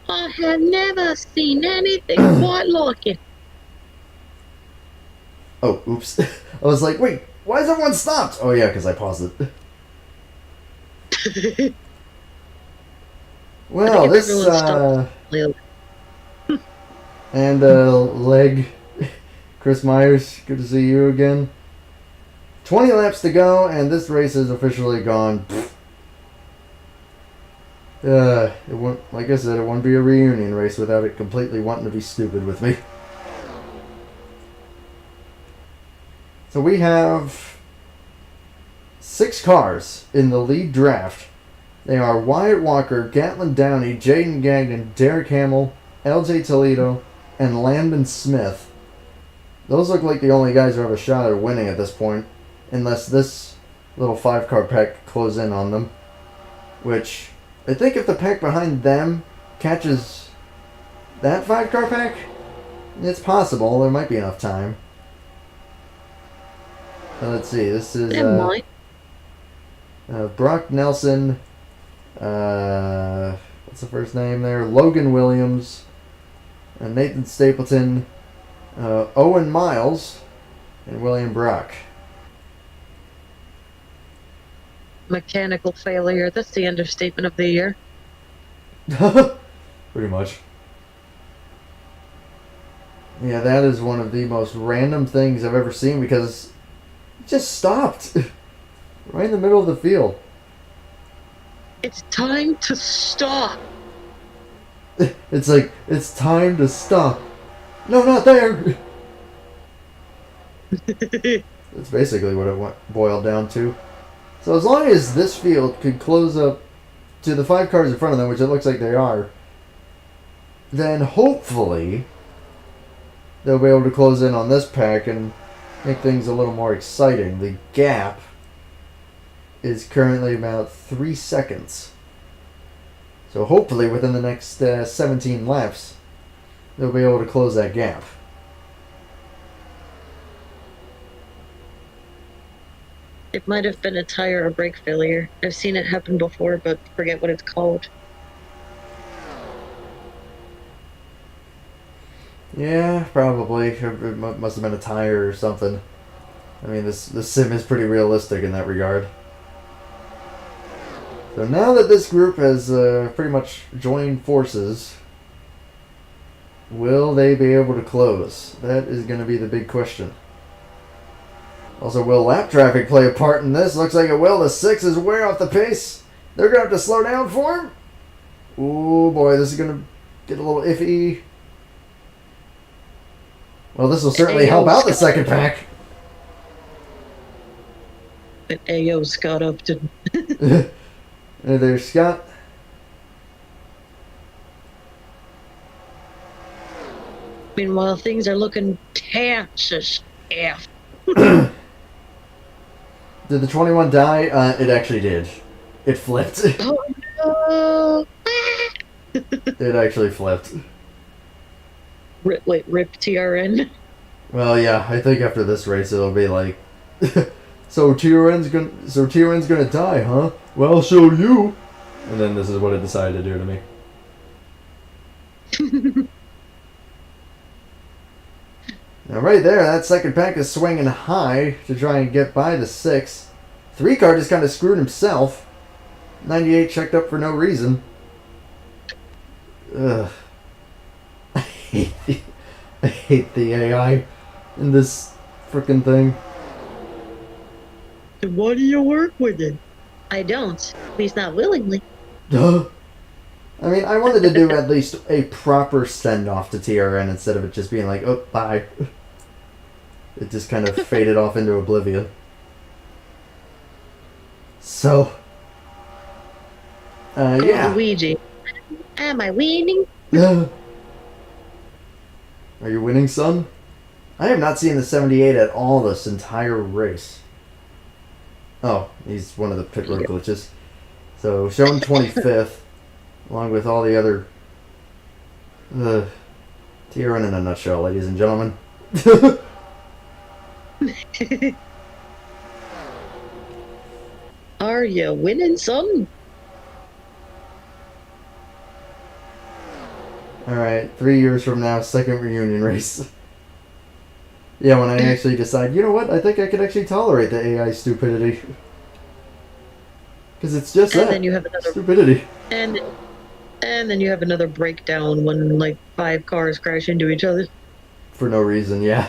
I have never seen anything quite like it. Oh, oops. I was like, wait, why is everyone stopped? Oh, yeah, because I paused it. Well, if this, everyone stopped, and, leg, Chris Myers, good to see you again. 20 laps to go, and this race is officially gone. It won't, like I said, it won't be a reunion race without it completely wanting to be stupid with me. So we have 6 cars in the lead draft. They are Wyatt Walker, Gatlin Downey, Jaden Gagnon, Derek Hamill, LJ Toledo, and Landon Smith. Those look like the only guys who have a shot at winning at this point, unless this little 5-car pack close in on them. Which, I think if the pack behind them catches that 5-car pack, it's possible. There might be enough time. Let's see. This is Brock Nelson. What's the first name there? Logan Williams. Nathan Stapleton. Owen Miles. And William Brock. Mechanical failure. That's the understatement of the year. Pretty much. Yeah, that is one of the most random things I've ever seen because it just stopped. Right in the middle of the field. It's time to stop. It's like, it's time to stop. No, not there! That's basically what it boiled down to. So as long as this field could close up to the 5 cars in front of them, which it looks like they are, then hopefully they'll be able to close in on this pack and make things a little more exciting. The gap is currently about 3 seconds. So hopefully within the next 17 laps, they'll be able to close that gap. It might have been a tire or brake failure. I've seen it happen before, but forget what it's called. Yeah, probably. It must have been a tire or something. I mean, this sim is pretty realistic in that regard. So now that this group has pretty much joined forces, will they be able to close? That is going to be the big question. Also, will lap traffic play a part in this? Looks like it will. The 6 is way off the pace. They're going to have to slow down for him. Oh boy, this is going to get a little iffy. Well, this will certainly help out the second pack. But AO Scott Upton. There's Scott. Meanwhile, things are looking Texas F. Did the 21 die? It actually did. It flipped. Oh no! It actually flipped. Rip TRN. Well, yeah, I think after this race it'll be like, so TRN's gonna die, huh? Well, I'll show you. And then this is what it decided to do to me. Now right there, that second pack is swinging high to try and get by the 6. 3-car just kind of screwed himself. 98 checked up for no reason. Ugh. I hate the AI in this frickin' thing. Why do you work with it? I don't. At least not willingly. Duh. I mean, I wanted to do at least a proper send-off to TRN instead of it just being like, oh, bye. It just kind of faded off into oblivion. So, yeah. Luigi. Am I winning? Are you winning, son? I have not seen the 78 at all this entire race. Oh, he's one of the pit road glitches. So, shown 25th, along with all the other... TRN in a nutshell, ladies and gentlemen. car. You winning some? Alright, 3 years from now, second reunion race. Yeah, when I actually decide, you know what, I think I can actually tolerate the AI stupidity. Because it's just And that. then you have another Stupidity. and then you have another breakdown when like 5 cars crash into each other. For no reason, yeah.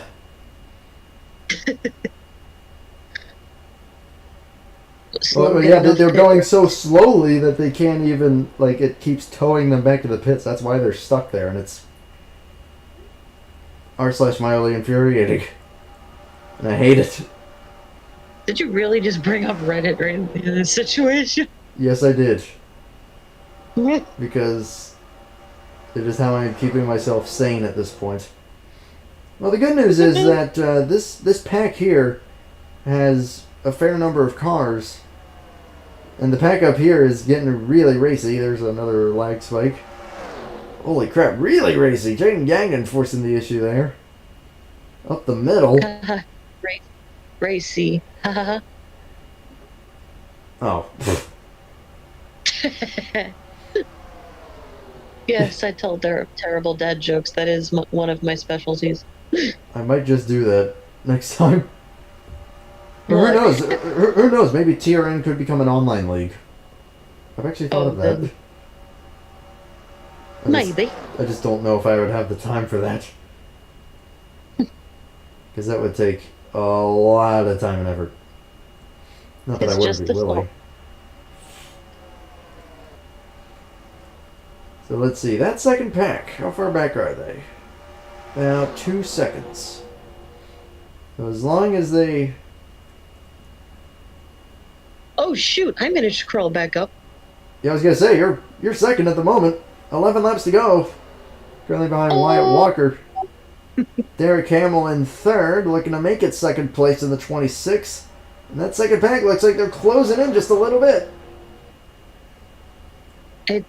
Slow Well, get yeah, enough they're pit going where so slowly that they can't even, like, it keeps towing them back to the pits. That's why they're stuck there, and it's r/mildly infuriating. And I hate it. Did you really just bring up Reddit right in this situation? Yes, I did. Because it is how I'm keeping myself sane at this point. Well, the good news is that this pack here has a fair number of cars, and the pack up here is getting really racy. There's another lag spike. Holy crap, really racy! Jaden Gagnon forcing the issue there. Up the middle. Racy. Oh. Yes, I tell terrible dad jokes. That is one of my specialties. I might just do that next time. Or who Look. knows? Who knows? Maybe TRN could become an online league. I've actually thought of that. Maybe. I just don't know if I would have the time for that. Because that would take a lot of time and effort. Not that It's I wouldn't just be the willing. So let's see. That second pack, how far back are they? About 2 seconds. So as long as they... Oh shoot! I managed to crawl back up. Yeah, I was gonna say you're second at the moment. 11 laps to go. Currently behind Wyatt Walker. Derek Hamill in third, looking to make it second place in the 26. And that second pack looks like they're closing in just a little bit.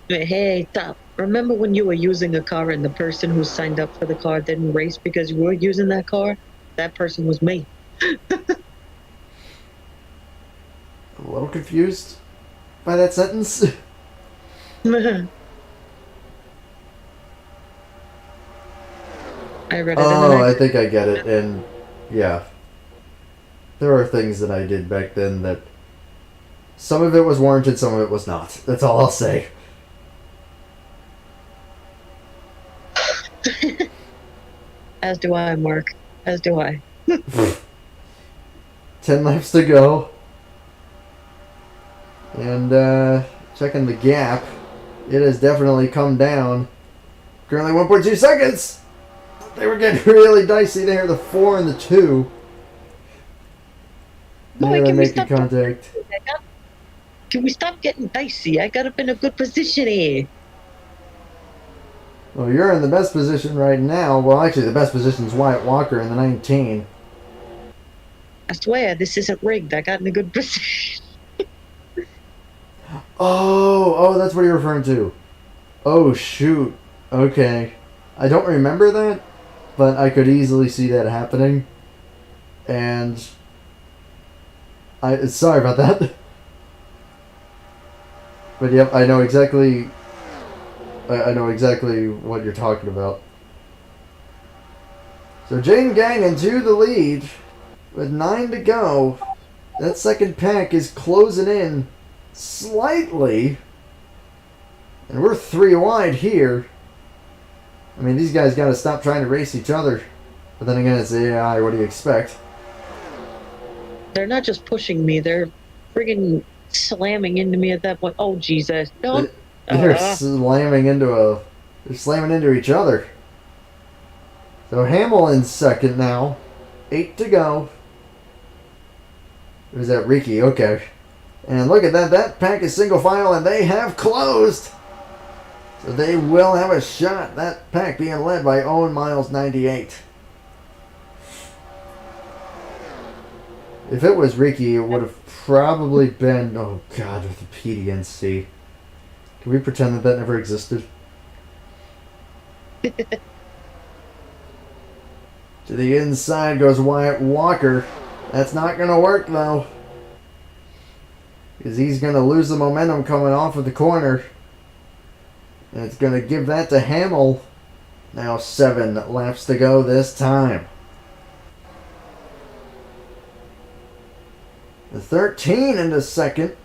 Hey, stop. Remember when you were using a car and the person who signed up for the car didn't race because you were using that car? That person was me. I'm a little confused by that sentence. I read it Oh, I think I get it. And yeah, there are things that I did back then that some of it was warranted, some of it was not. That's all I'll say. As do I, Mark. As do I. 10 laps to go. And checking the gap, it has definitely come down. Currently 1.2 seconds. They were getting really dicey there, the 4 and the 2. Boy, They're can we making stop? contact. Can we stop getting dicey? I got up in a good position here. Well, you're in the best position right now. Well, actually, the best position is Wyatt Walker in the 19. I swear, this isn't rigged. I got in a good position. Oh, that's what you're referring to. Oh, shoot. Okay. I don't remember that, but I could easily see that happening. And sorry about that. But yep, I know exactly what you're talking about. So Jaden Gagnon to the lead with 9 to go. That second pack is closing in slightly. And we're 3 wide here. I mean, these guys got to stop trying to race each other. But then again, it's AI. What do you expect? They're not just pushing me. They're friggin' slamming into me at that point. Oh, Jesus. Don't. They're slamming into each other. So Hamill in second now. 8 to go. Or is that Ricky? Okay. And look at that. That pack is single file, and they have closed. So they will have a shot. That pack being led by Owen Miles 98. If it was Ricky, it would have probably been... Oh, God, with the PDNC. Can we pretend that never existed? To the inside goes Wyatt Walker. That's not going to work, though. Because he's going to lose the momentum coming off of the corner. And it's going to give that to Hamill. Now 7 laps to go this time. The 13 into second.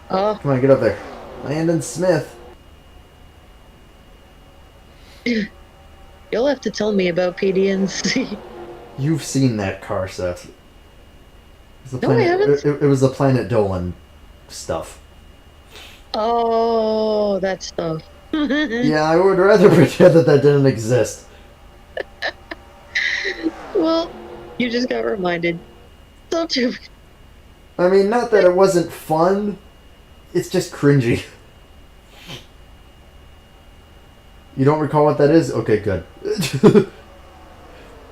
Come on, get up there. Landon Smith. You'll have to tell me about PDNC. You've seen that car set. No, I haven't. It was the Planet Dolan stuff. Oh, that stuff. Yeah, I would rather pretend that didn't exist. Well, you just got reminded. Don't you? I mean, not that it wasn't fun. It's just cringy. You don't recall what that is? Okay, good.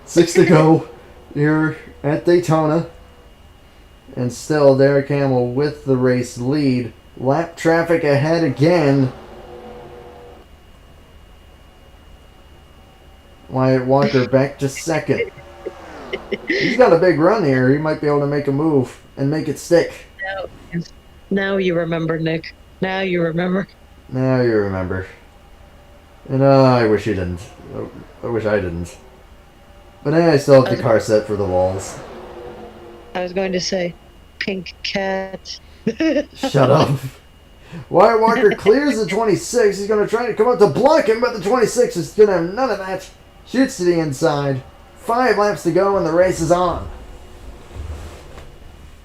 6 to go here at Daytona. And still, Derek Hamill with the race lead. Lap traffic ahead again. Wyatt Walker back to second. He's got a big run here. He might be able to make a move and make it stick. Now you remember, Nick. Now you remember. Now you remember. And I wish you didn't. I wish I didn't. But I still have the car set for the walls. I was going to say, pink cat. Shut up. Wyatt Walker clears the 26. He's going to try to come up to block him, but the 26 is going to have none of that. Shoots to the inside. 5 laps to go, and the race is on.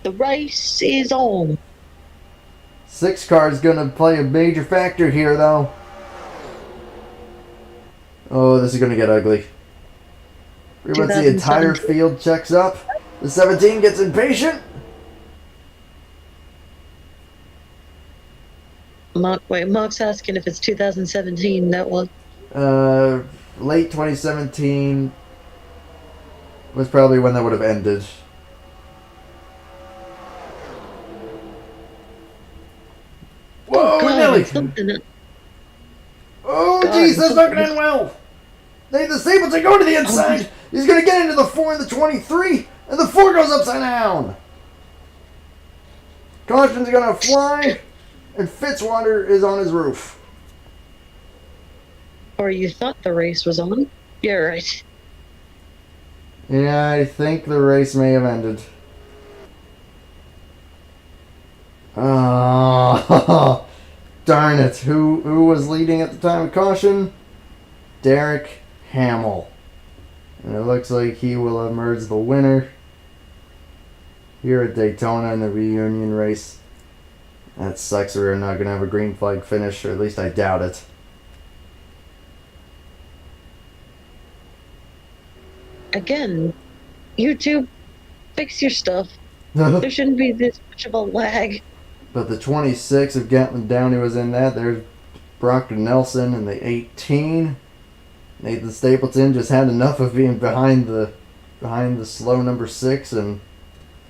The race is on. 6 car is going to play a major factor here, though. Oh, this is going to get ugly. Pretty much the entire field checks up. The 17 gets impatient. Mark's asking if it's 2017, that was. Late 2017 was probably when that would have ended. Whoa, Nelly! Oh, jeez, that's not going to end well. The Stapleton go to the inside. He's going to get into the 4 and the 23, and the 4 goes upside down. Caution's going to fly, and Fitzwater is on his roof. Or you thought the race was on? You're right. Yeah, I think the race may have ended. Oh, darn it. Who was leading at the time of caution? Derek Hamill. And it looks like he will emerge the winner here at Daytona in the reunion race. That sucks. We're not going to have a green flag finish, or at least I doubt it. Again, YouTube, fix your stuff. There shouldn't be this much of a lag. But the 26 of Gatlin Downey was in that. There's Brockton Nelson in the 18. Nathan Stapleton just had enough of being behind the slow number 6 and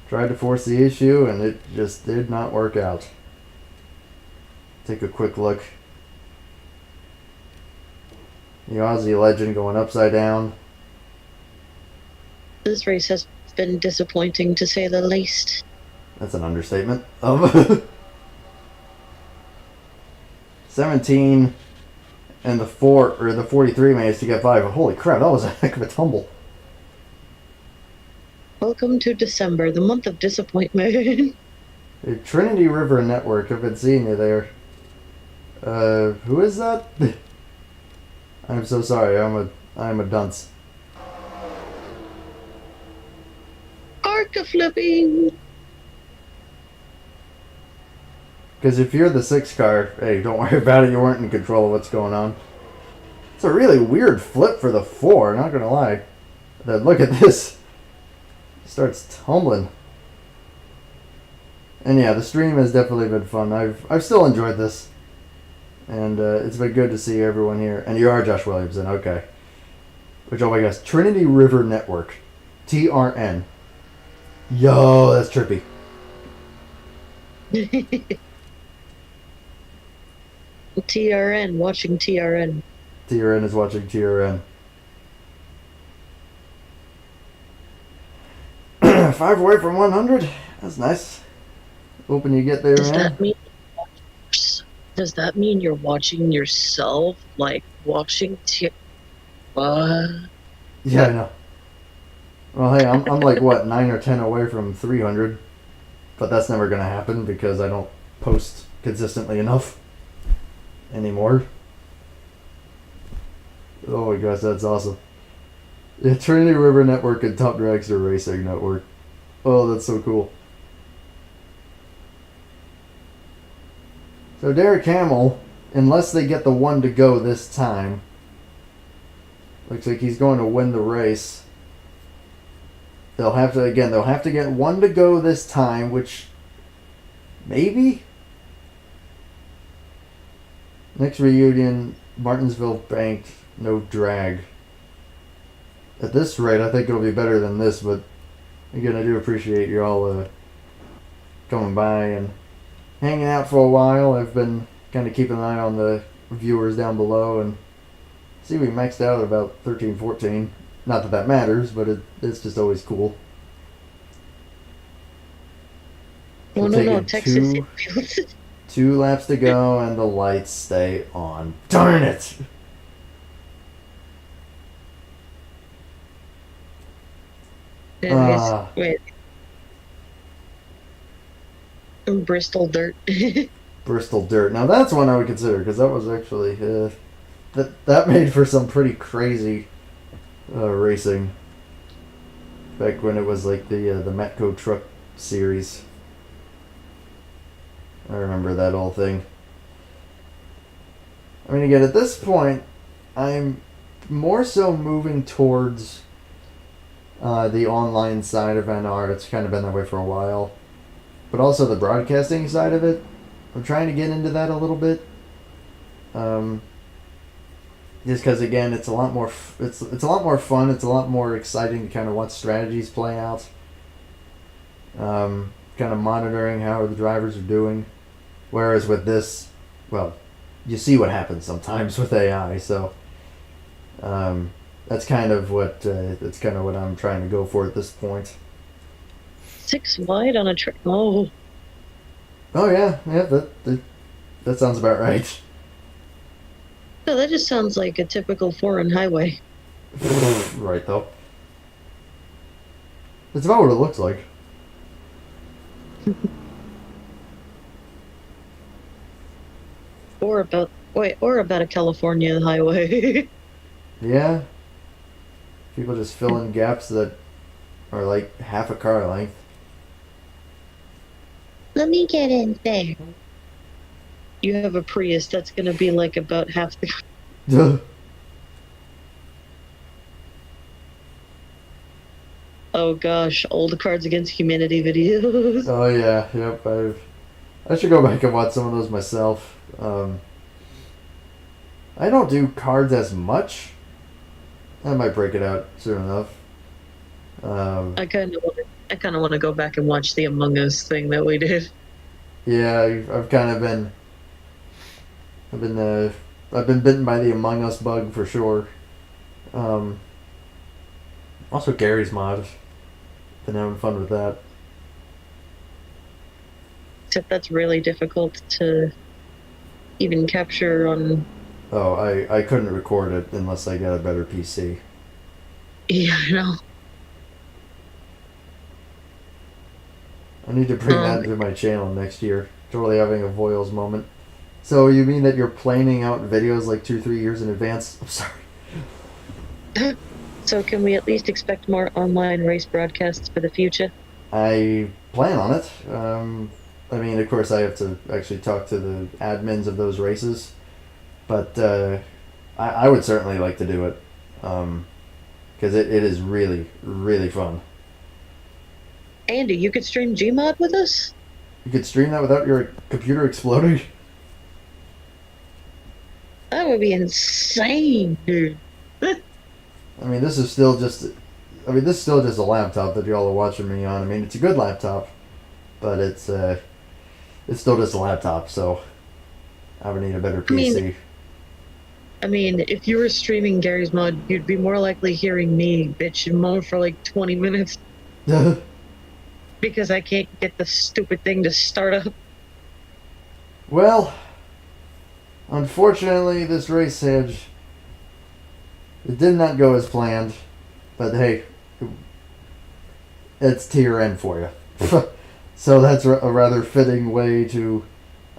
tried to force the issue, and it just did not work out. Take a quick look. The Aussie legend going upside down. This race has been disappointing, to say the least. That's an understatement. 17 and the 43 managed to get by, but holy crap, that was a heck of a tumble. Welcome to December, the month of disappointment. The Trinity River Network, I've been seeing you there. Who is that? I'm so sorry, I'm a dunce. Arca flipping! Because if you're the 6 car, hey, don't worry about it, you weren't in control of what's going on. It's a really weird flip for the 4, not gonna lie. Then look at this. It starts tumbling. And yeah, the stream has definitely been fun. I've still enjoyed this. And it's been good to see everyone here. And you are Josh Williamson, okay. Which, oh my gosh, Trinity River Network. TRN. Yo, that's trippy. TRN, watching TRN. TRN is watching TRN. 5 away from 100. That's nice. Hoping you get there, Does man. that mean does that mean you're watching yourself, like watching what? Yeah, I know. Well, hey, I'm like, what, 9 or 10 away from 300. But that's never going to happen because I don't post consistently enough anymore. Oh my gosh, that's awesome. Yeah, Trinity River Network and Top Dragster Racing Network. Oh, that's so cool. So Derek Hamill, unless they get the one to go this time, looks like he's going to win the race. They'll have to get one to go this time, which maybe next reunion, Martinsville banked, no drag. At this rate, I think it'll be better than this, but again, I do appreciate you all coming by and hanging out for a while. I've been kind of keeping an eye on the viewers down below, and see, we maxed out at about 13, 14. Not that that matters, but it's just always cool. Oh, no, Texas. Two laps to go, and the lights stay on. Darn it! Wait. Bristol Dirt. Bristol Dirt. Now that's one I would consider, because that was actually that made for some pretty crazy racing back when it was like the Matco Truck series. I remember that whole thing. I mean, again, at this point, I'm more so moving towards the online side of NR. It's kind of been that way for a while. But also the broadcasting side of it. I'm trying to get into that a little bit. Just because, again, it's a lot more it's a lot more fun. It's a lot more exciting to kind of watch strategies play out. Kind of monitoring how the drivers are doing. Whereas with this, well, you see what happens sometimes with AI. So that's kind of what I'm trying to go for at this point. 6 wide on a track. Oh. Oh yeah, that sounds about right. No, that just sounds like a typical foreign highway. Right though. It's about what it looks like. Or about a California highway. Yeah. People just fill in gaps that are like half a car length. Let me get in there. You have a Prius that's going to be like about half the. Oh gosh, old Cards Against Humanity videos. Oh yeah, yep. I should go back and watch some of those myself. I don't do cards as much. I might break it out soon enough. I kind of want to go back and watch the Among Us thing that we did. Yeah, I've been bitten by the Among Us bug for sure. Also Gary's mod. Been having fun with that. Except that's really difficult to even capture on. Oh, I couldn't record it unless I got a better PC. Yeah, I know. I need to bring that to my channel next year. Totally having a Voiles moment. So you mean that you're planning out videos like 2-3 years in advance? I'm sorry. So can we at least expect more online race broadcasts for the future? I plan on it. I mean, of course, I have to actually talk to the admins of those races. But I would certainly like to do it. Because it is really, really fun. Andy, you could stream Gmod with us? You could stream that without your computer exploding? That would be insane, dude. I mean, this is still just a laptop that y'all are watching me on. I mean, it's a good laptop, but it's still just a laptop, so I would need a better PC. I mean, if you were streaming Gary's Mod, you'd be more likely hearing me bitch and moan for like 20 minutes. because I can't get the stupid thing to start up. Well, unfortunately, this race it did not go as planned. But hey, it's TRN for you. So that's a rather fitting way to,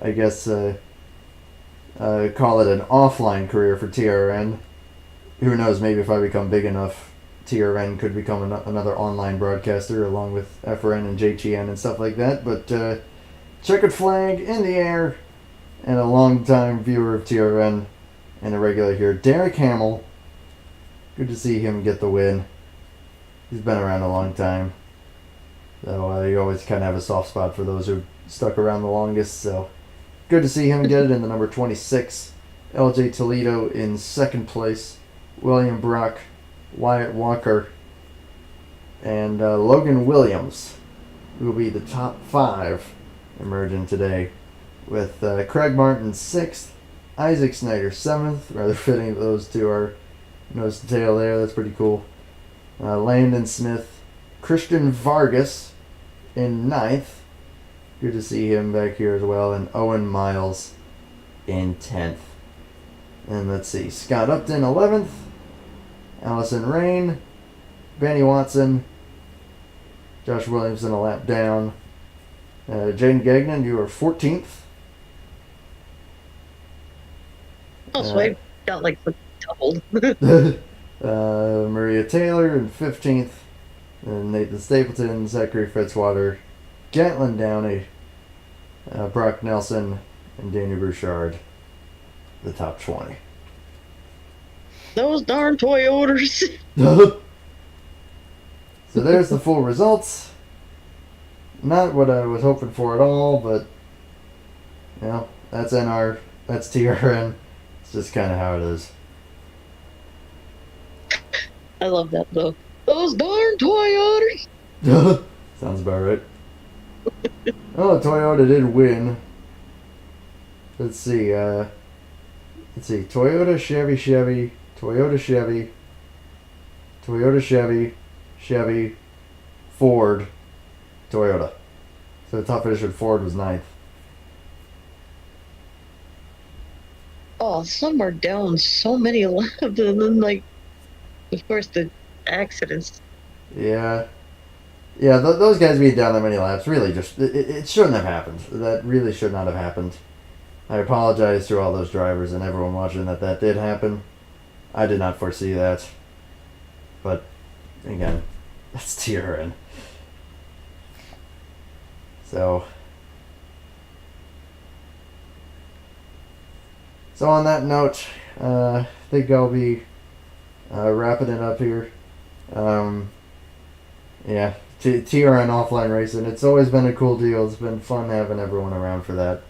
I guess, call it an offline career for TRN. Who knows, maybe if I become big enough, TRN could become another online broadcaster along with FRN and JTN and stuff like that. But checkered flag in the air, and a long-time viewer of TRN and a regular here, Derek Hamill. Good to see him get the win. He's been around a long time. So you always kind of have a soft spot for those who stuck around the longest. So good to see him get it in the number 26. LJ Toledo in second place. William Brock, Wyatt Walker, and Logan Williams will be the top 5 emerging today. With Craig Martin 6th, Isaac Snyder 7th. Rather fitting that those two are nose to tail there. That's pretty cool. Landon Smith, Christian Vargas in 9th. Good to see him back here as well. And Owen Miles in 10th. And let's see, Scott Upton 11th. Allison Rain, Benny Watson, Josh Williamson a lap down. Jaden Gagnon, you are 14th. Also, I got like doubled. Maria Taylor in 15th. And Nathan Stapleton, Zachary Fitzwater, Gatlin Downey, Brock Nelson, and Daniel Bouchard, the top 20. Those darn Toyotas. So there's the full results. Not what I was hoping for at all, but you know, that's TRN. It's just kind of how it is. I love that though. Those darn Toyotas. Sounds about right. Oh, Toyota did win. Let's see. Toyota, Chevy, Toyota, Chevy, Ford, Toyota. So the top finisher Ford was 9th. Oh, some are down so many laps, and then like, of course, the accidents. Yeah. Yeah, those guys being down that many laps really just it shouldn't have happened. That really should not have happened. I apologize to all those drivers and everyone watching that did happen. I did not foresee that. But, again, that's TRN. So on that note, I think I'll be wrapping it up here. Yeah, TRN offline racing. It's always been a cool deal. It's been fun having everyone around for that.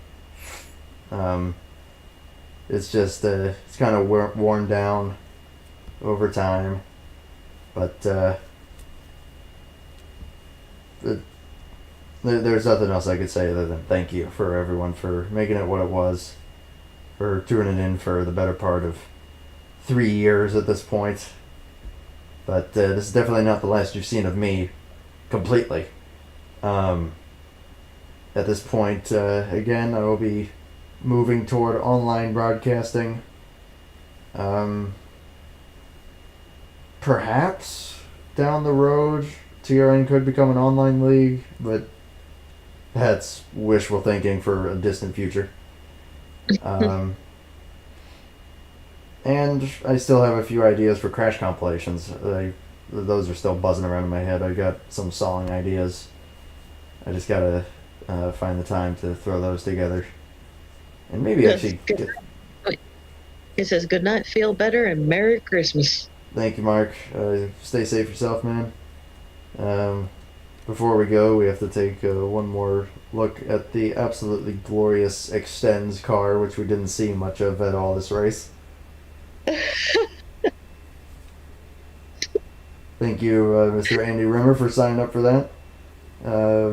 It's just it's kind of worn down over time, but there's nothing else I could say other than thank you for everyone for making it what it was, for tuning in for the better part of 3 years at this point. But this is definitely not the last you've seen of me completely. At this point, again, I will be moving toward online broadcasting. Perhaps down the road, TRN could become an online league, but that's wishful thinking for a distant future. And I still have a few ideas for crash compilations. Those are still buzzing around in my head. I got some song ideas. I just gotta find the time to throw those together. And maybe actually get... It says good night, feel better, and Merry Christmas. Thank you, Mark. Stay safe yourself, man. Before we go, we have to take one more look at the absolutely glorious Extends car, which we didn't see much of at all this race. Thank you, Mr. Andy Rimmer, for signing up for that.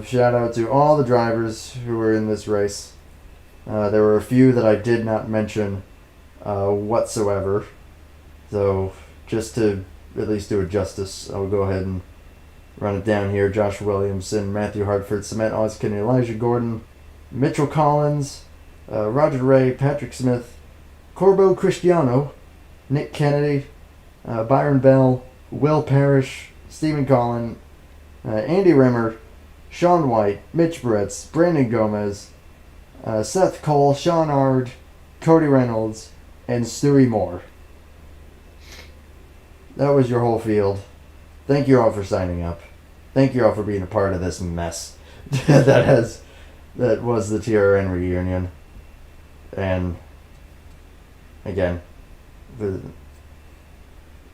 Shout out to all the drivers who were in this race. There were a few that I did not mention whatsoever. So, just to at least do it justice, I'll go ahead and Run it down here. Josh Williamson, Matthew Hartford, Cement Oskin, Elijah Gordon, Mitchell Collins, Roger Ray, Patrick Smith, Corbo Cristiano, Nick Kennedy, Byron Bell, Will Parrish, Stephen Collin, Andy Rimmer, Sean White, Mitch Bretz, Brandon Gomez, Seth Cole, Sean Ard, Cody Reynolds, and Stewie Moore. That was your whole field. Thank you all for signing up. Thank you all for being a part of this mess that was the TRN reunion. And again,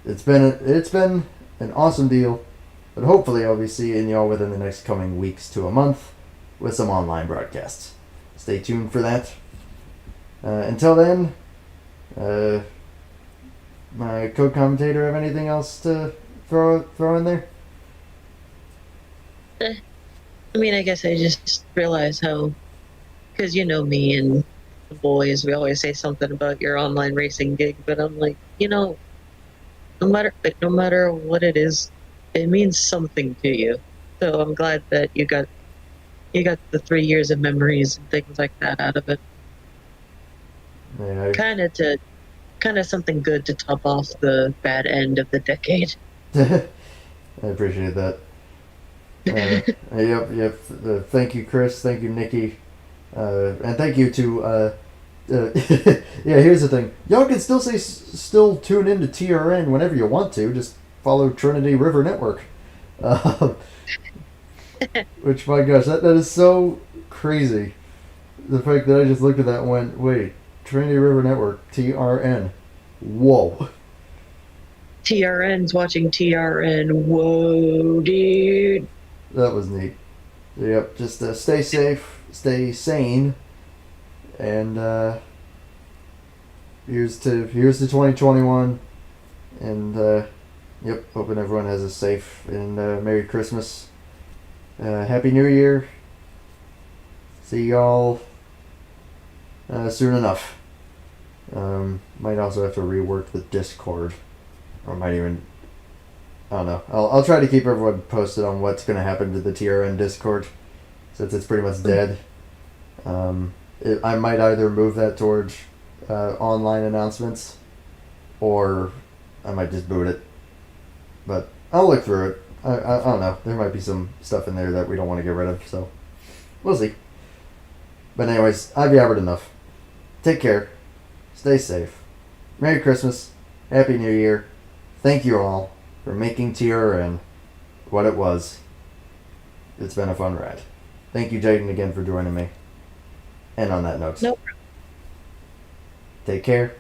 it's been an awesome deal. But hopefully I'll be seeing y'all within the next coming weeks to a month with some online broadcasts. Stay tuned for that. Until then, my co-commentator have anything else to throw in there? I mean, I guess I just realized how, because you know me and the boys, we always say something about your online racing gig, but I'm like, no matter what it is, it means something to you. So I'm glad that you got the 3 years of memories and things like that out of it. Yeah, Kind of something good to top off the bad end of the decade. I appreciate that. Yep. Thank you, Chris. Thank you, Nikki. And thank you to. Yeah, here's the thing. Y'all can still tune into TRN whenever you want to. Just follow Trinity River Network. Which, my gosh, that is so crazy. The fact that I just looked at that and went, wait, Trinity River Network, TRN. Whoa. TRN's watching TRN. Whoa, dude. That was neat. Yep, just stay safe, stay sane, and here's to 2021, and yep, hoping everyone has a safe and Merry Christmas, Happy New Year. See y'all soon enough. Might also have to rework the Discord, or might even. I don't know. I'll try to keep everyone posted on what's going to happen to the TRN Discord, since it's pretty much dead. I might either move that towards online announcements, or I might just boot it. But I'll look through it. I don't know. There might be some stuff in there that we don't want to get rid of, so we'll see. But anyways, I've yabbered enough. Take care. Stay safe. Merry Christmas. Happy New Year. Thank you all for making TRN what it was. It's been a fun ride. Thank you, Jaden, again for joining me. And on that note, Nope. Take care.